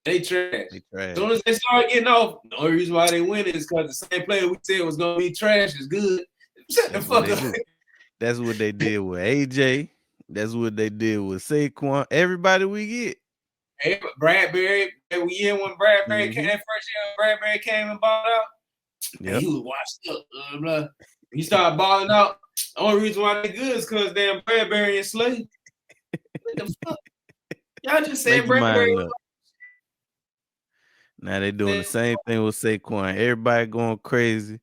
they trash. As soon as they start getting off, the only reason why they win is because the same player we said was going to be trash is good. Shut the fuck up. That's what they did with AJ. That's what they did with Saquon. Everybody we get. Hey, Bradbury, when Bradbury came, that first year Bradbury came and balled out, he was washed up. Blah, blah. He started balling out. The only reason why they good is because damn Bradbury and Slade. What the fuck? Y'all just saying Bradbury. Now they doing the same thing with Saquon. Everybody going crazy.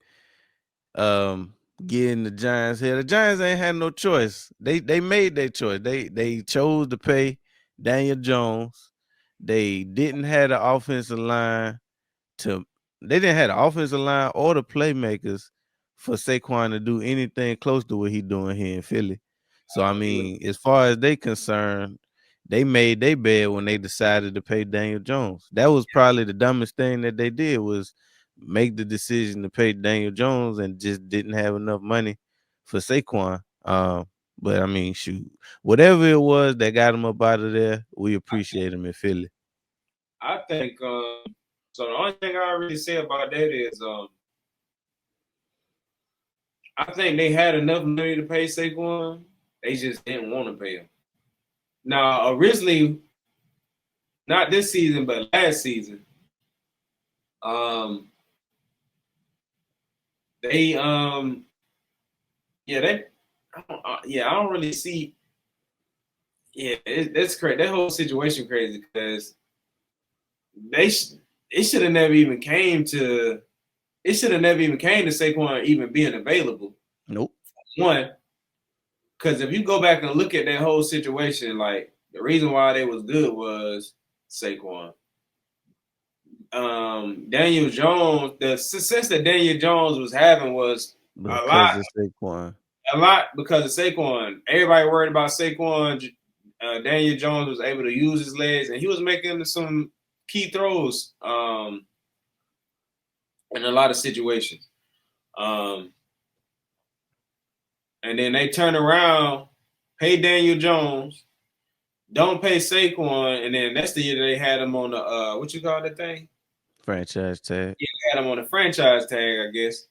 getting the Giants here. The Giants ain't had no choice. They made their choice. They chose to pay Daniel Jones. They didn't have the offensive line to they didn't have the offensive line or the playmakers for Saquon to do anything close to what he doing here in Philly. So I mean, as far as they concerned, they made their bed when they decided to pay Daniel Jones. That was probably the dumbest thing that they did was make the decision to pay Daniel Jones and just didn't have enough money for Saquon. But I mean, shoot, whatever it was that got him up out of there, we appreciate him in Philly. I think so. The only thing I really say about that is I think they had enough money to pay Saquon. They just didn't want to pay him. Now, originally, not this season, but last season, I don't really see. Yeah, that's crazy. That whole situation crazy because it should have never even came to. It should have never even came to Saquon even being available. Nope. One, because if you go back and look at that whole situation, like the reason why they was good was Saquon. Daniel Jones, the success that Daniel Jones was having was because of Saquon. A lot because of Saquon. Everybody worried about Saquon. Daniel Jones was able to use his legs, and he was making some key throws in a lot of situations. And then they turn around, pay Daniel Jones, don't pay Saquon, and then that's the year they had him on the what you call that thing? Franchise tag. Yeah, they had him on the franchise tag, I guess.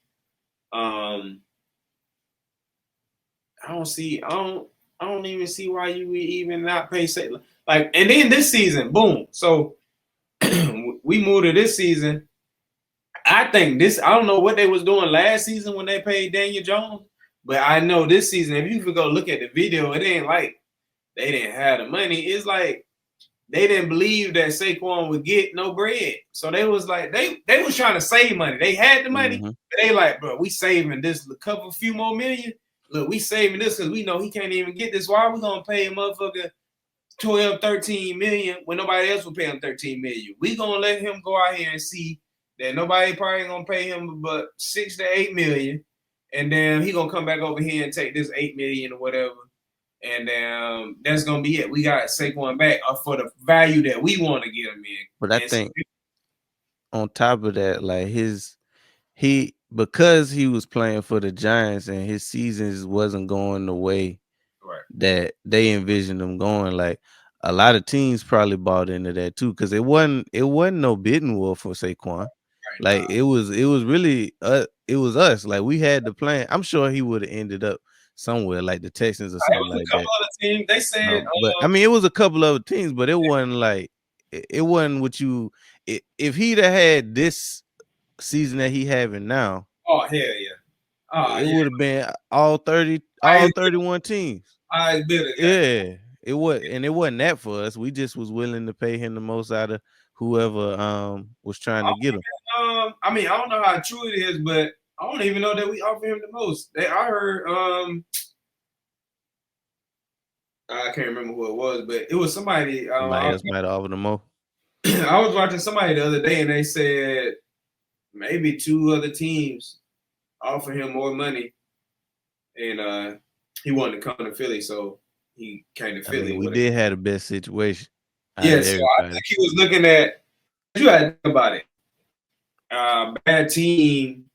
I don't even see why you would even not pay Saquon. Like, and then this season, boom. So we moved to this season. I don't know what they was doing last season when they paid Daniel Jones, but I know this season, if you could go look at the video, it ain't like they didn't have the money. It's like they didn't believe that Saquon would get no bread. So they was like, they was trying to save money. They had the money, but they like, bro, we saving this few more million. Look, we saving this because we know he can't even get this. Why are we gonna pay a motherfucker 12, 13 million when nobody else will pay him 13 million? We gonna let him go out here and see that nobody probably gonna pay him but 6 to 8 million, and then he gonna come back over here and take this 8 million or whatever, and that's gonna be it. We got Saquon back for the value that we want to get him in. But I think on top of that, like because he was playing for the Giants and his seasons wasn't going the way that they envisioned them going, like a lot of teams probably bought into that too, because it wasn't no bidding war for Saquon. Like it was really it was us. Like we had the plan. I'm sure he would have ended up somewhere like the Texans or something like that. Other teams, they said, but I mean, it was a couple other teams, but it wasn't like it wasn't what you. If he'd have had this season that he having now, oh hell yeah, it would have been all 31 teams. I bet it. Yeah, it was, and it wasn't that for us. We just was willing to pay him the most out of whoever was trying to get him. I mean, I don't know how true it is, but I don't even know that we offer him the most. I heard I can't remember who it was, but it was somebody. Somebody else might have offered him more. I was watching somebody the other day, and they said maybe 2 other teams offer him more money, and he wanted to come to Philly, so he came to Philly. We did have the best situation. Yes, so I think he was looking at. You got to think about it. Bad team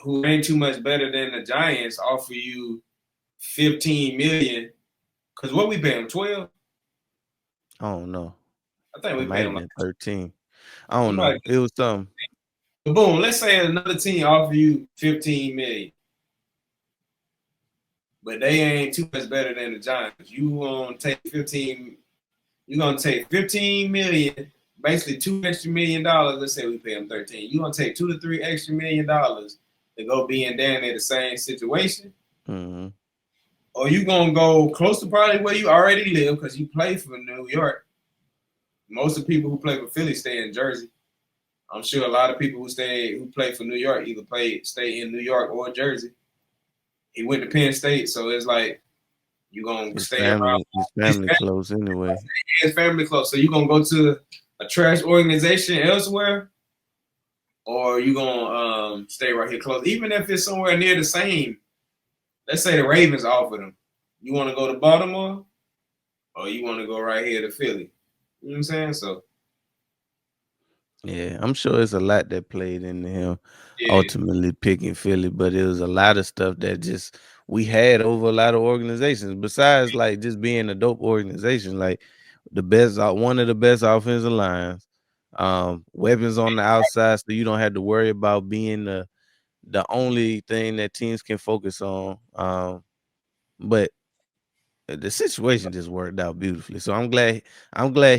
who ain't too much better than the Giants offer you $15 million. Because what we pay him, 12? I don't know. I think we paid him like 13. I don't know. It was something. Boom. Let's say another team offer you $15 million. But they ain't too much better than the Giants. You gonna take 15. You're gonna take $15 million, basically $2 extra million. Let's say we pay them 13. You're gonna take $2 to $3 extra million to go be in down in the same situation. Mm-hmm. Or you gonna go close to probably where you already live because you play for New York. Most of the people who play for Philly stay in Jersey. I'm sure a lot of people who play for New York either stay in New York or Jersey. he went to Penn State, so it's like you gonna stay around. His family close anyway. His family close, so you gonna go to a trash organization elsewhere, or you gonna stay right here close, even if it's somewhere near the same. Let's say the Ravens offered him. You want to go to Baltimore, or you want to go right here to Philly? You know what I'm saying? So, yeah, I'm sure it's a lot that played into him yeah, ultimately picking Philly, but it was a lot of stuff that just we had over a lot of organizations. Besides, like just being a dope organization, like one of the best offensive lines, weapons on the outside, so you don't have to worry about being the only thing that teams can focus on. But the situation just worked out beautifully. So I'm glad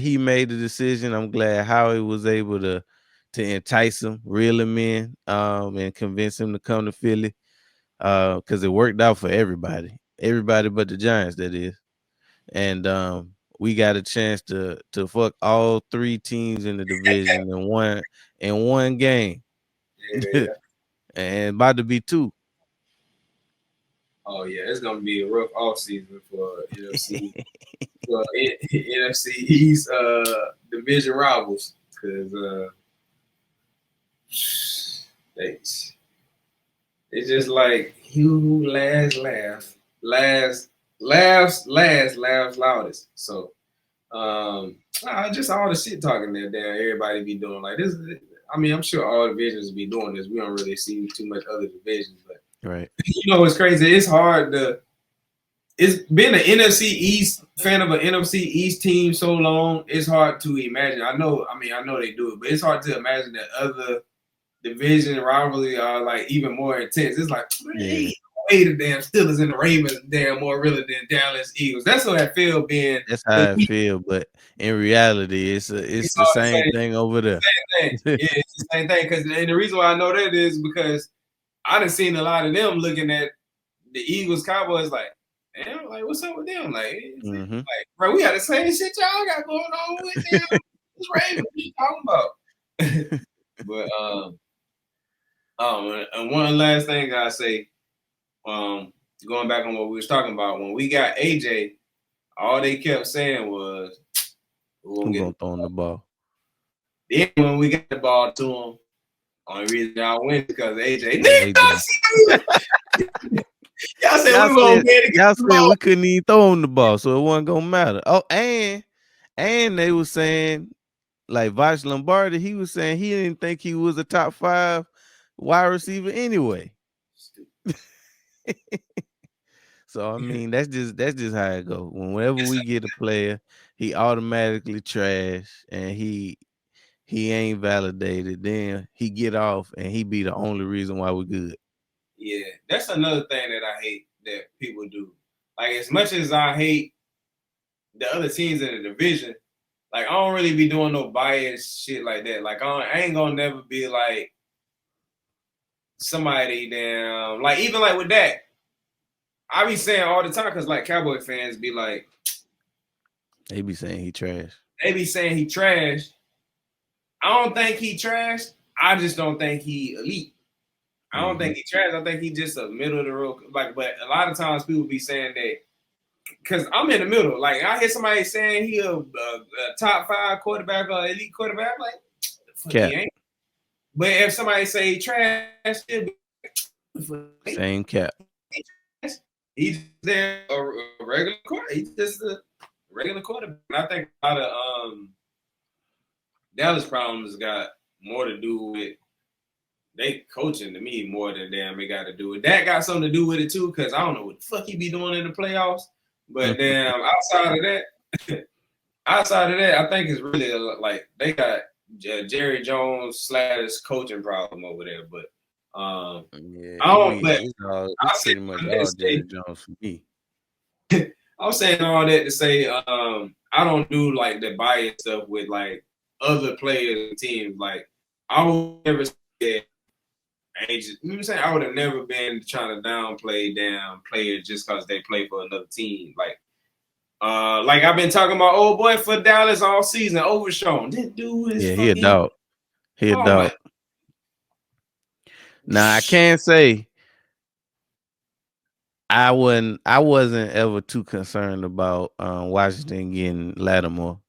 he made the decision. I'm glad Howie was able to entice him, reel him in, and convince him to come to Philly. Because it worked out for everybody but the Giants, that is. And we got a chance to fuck all three teams in the division in one game. yeah. And about to be two. Oh yeah, it's gonna be a rough off season for NFC. For NFC East division rivals, because it's just like who laughs loudest. So just all the shit talking that damn everybody be doing like this. I mean, I'm sure all divisions be doing this. We don't really see too much other divisions, but Right. you know what's crazy? It's hard to. It's been an NFC East fan of an NFC East team so long. It's hard to imagine. I know they do it, but it's hard to imagine that other division rivalry are like even more intense. It's like, man, the damn Steelers and the Ravens damn more really than Dallas Eagles. That's what I feel being. That's how I feel, but in reality, it's the same thing over there. Same thing. Yeah, it's the same thing. And the reason why I know that is because I done seen a lot of them looking at the Eagles Cowboys like, damn, like what's up with them? Like, like, bro, we got the same shit y'all got going on with them. It's Ravens. What you talking about? But and one last thing I say, going back on what we was talking about, when we got AJ, all they kept saying was, "Who gonna throw on the ball?" Then when we got the ball to him, only reason y'all win because AJ. Y'all said we couldn't even throw on the ball, so it wasn't gonna matter. Oh, and they were saying, like Vash Lombardi, he was saying he didn't think he was a top 5 wide receiver anyway. So I mean, that's just how it goes. Whenever we get a player, he automatically trash, and he ain't validated. Then he get off, and he be the only reason why we're good. Yeah, that's another thing that I hate that people do. Like, as much as I hate the other teams in the division, like I don't really be doing no bias shit like that. Like I ain't gonna never be like somebody damn, like even like with that, I be saying all the time because like Cowboy fans be like, they be saying he trash. They be saying he trash. I don't think he trash. I just don't think he elite. I don't think he trash. I think he just a middle of the road. Like, but a lot of times people be saying that because I'm in the middle. Like I hear somebody saying he a top 5 quarterback or elite quarterback. I'm like, he ain't. But if somebody say he trash, same cap. He's there a regular quarterback. He's just a regular quarterback. And I think a lot of Dallas problems got more to do with they coaching to me more than damn it got to do with that. Got something to do with it too, because I don't know what the fuck he be doing in the playoffs. But damn, outside of that, I think it's really like they got Jerry Jones / coaching problem over there. But I don't. It's pretty much all Jerry Jones for me. I'm saying all that to say I don't do like the bias stuff with like other players and teams. Like I would never say you know what I'm saying? I would have never been trying to downplay damn players just because they play for another team. Like I've been talking about old boy for Dallas all season, Overshown. This dude is he a dog. He a dog. Now I can't say I wasn't ever too concerned about Washington getting Lattimore,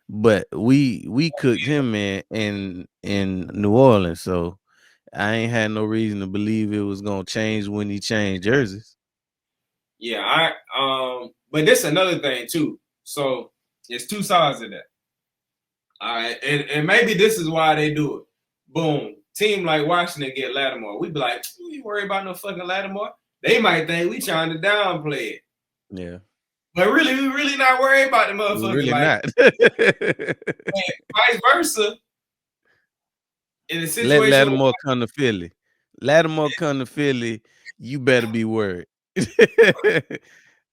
but we cooked him in New Orleans, so I ain't had no reason to believe it was gonna change when he changed jerseys. Yeah, but this another thing too. So it's two sides of that. All right, and maybe this is why they do it. Boom, team like Washington get Lattimore. We be like, you worry about no fucking Lattimore. They might think we trying to downplay it. Yeah, But really, we really not worried about the we're motherfucker. really Like, not. vice versa. In a Let situation where, Lattimore come to Philly. Lattimore come to Philly, you better be worried. but Because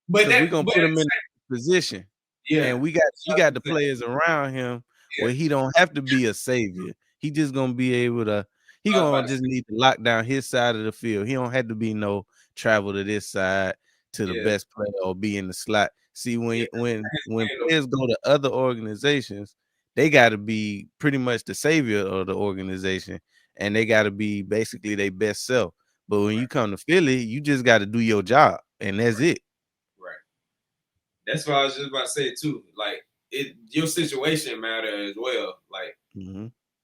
we're that, gonna but put him in position. yeah, And we got the players around him yeah. where he don't have to be a savior. He just gonna be able to. He gonna just need to lock down his side of the field. He don't have to be no travel to this side to the Yeah. best player or be in the slot. See, Yeah. when players go to other organizations, they got to be pretty much the savior of the organization, and they got to be basically their best self. But when you come to Philly, you just got to do your job, and that's it. Right. That's what I was just about to say too. Like your situation matter as well. Like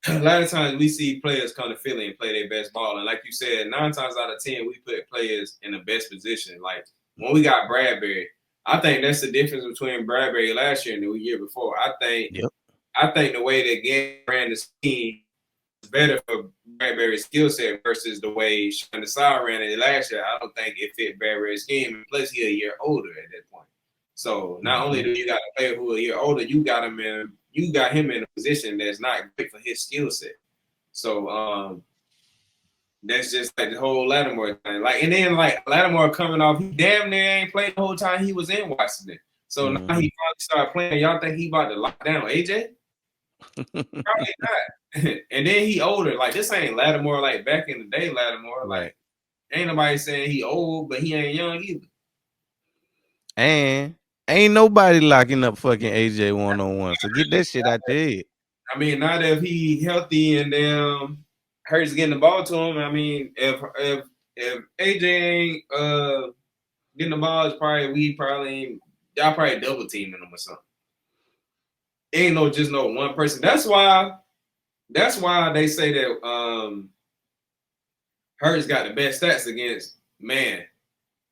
a lot of times we see players come to Philly and play their best ball, and like you said, 9 times out of 10 we put players in the best position. Like when we got Bradbury, I think that's the difference between Bradbury last year and the year before. I think the way that game ran the scheme is better for Bradbury's skill set versus the way Sean Desai ran it last year. I don't think it fit Bradbury's scheme. And plus, he's a year older at that point. So not only do you got a player who a year older, you got him in a position that's not great for his skill set. So that's just like the whole Lattimore thing. Like, and then like Lattimore coming off, he damn near ain't played the whole time he was in Washington. So now he finally started playing. Y'all think he about to lock down AJ? Probably not. And then he older. Like this ain't Lattimore like back in the day. Lattimore like ain't nobody saying he old, but he ain't young either. And ain't nobody locking up fucking AJ 1-on-1. So get that shit out there. I mean, not if he healthy and Hurts getting the ball to him. I mean, if AJ ain't getting the ball, it's probably y'all probably double teaming him or something. Ain't just no one person. That's why they say that Hurts got the best stats against man.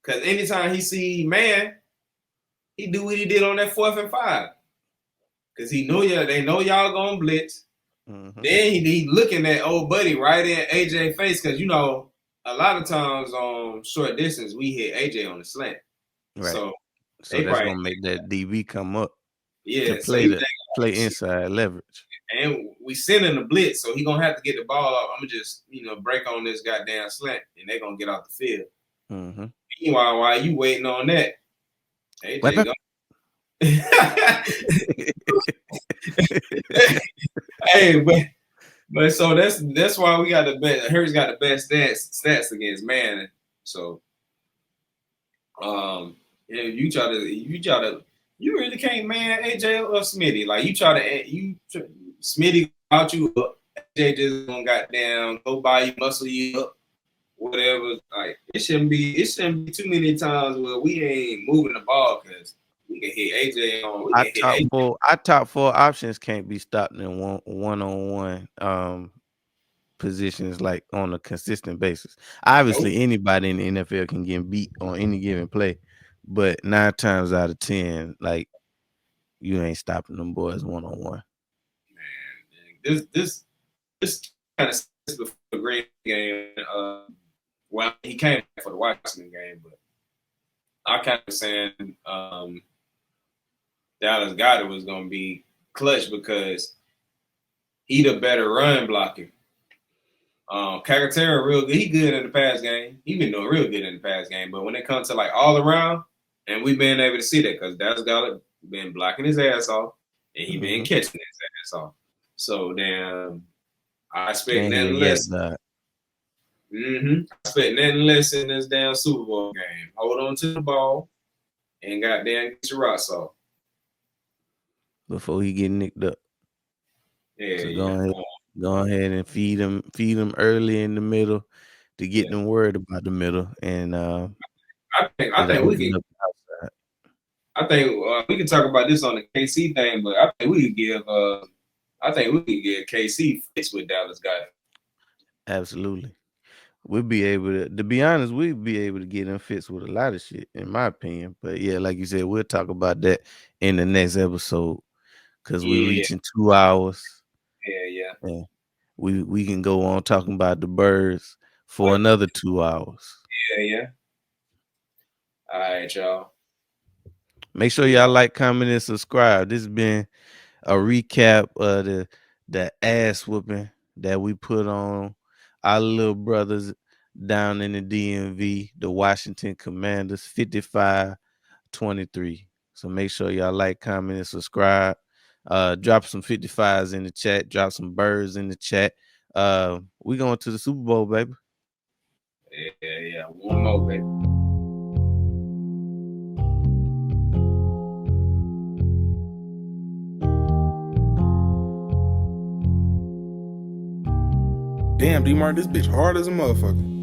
Because anytime he see man, he do what he did on that 4th and 5. Because they know y'all gonna blitz. Then he looking at old buddy right in AJ face because a lot of times on short distance we hit AJ on the slant. Right. So that's gonna make that DB come up. Yeah, to play inside leverage. And we sending the blitz, so he gonna have to get the ball off. I'm gonna just break on this goddamn slant, and they're gonna get off the field. Meanwhile, while you waiting on that, AJ hey, but so that's why we got the best. Hurts got the best stats against man. So, you try to, you really can't man AJ or Smitty. Like Smitty out you up. AJ just gonna goddamn go by you, muscle you up, whatever. Like it shouldn't be too many times where we ain't moving the ball because we can hit AJ on. Our top four options can't be stopped in one-on-one positions like on a consistent basis. Obviously, anybody in the NFL can get beat on any given play, but 9 times out of 10, like you ain't stopping them boys one-on-one. Man, this kind of before the Green game. Well, he came for the Washington game, but I kind of saying Dallas Goedert was going to be clutch because he the better run blocker. Calcaterra real good. He good in the pass game. He been doing real good in the pass game. But when it comes to like all around, and we've been able to see that because Dallas Goedert been blocking his ass off, and he been catching his ass off. So then I expect nothing less. I expect nothing less in this damn Super Bowl game. Hold on to the ball and goddamn get your rocks off before he get nicked up. Yeah, so go ahead and feed him early in the middle to get them worried about the middle. And I I think we can. I think we can talk about this on the KC thing, but I think we could give. I think we can get KC fits with Dallas guy. Absolutely. We'll be able to be honest, we'll be able to get them fits with a lot of shit, in my opinion. But yeah, like you said, we'll talk about that in the next episode because we're reaching 2 hours. Yeah. And we can go on talking about the birds for another 2 hours. Yeah. All right, y'all. Make sure y'all like, comment, and subscribe. This has been a recap of the ass whooping that we put on our little brothers down in the DMV, the Washington Commanders, 55-23. So make sure y'all like, comment, and subscribe. Drop some 55s in the chat. Drop some birds in the chat. We going to the Super Bowl, baby. Yeah. One more, baby. Damn, D-Mark, this bitch hard as a motherfucker.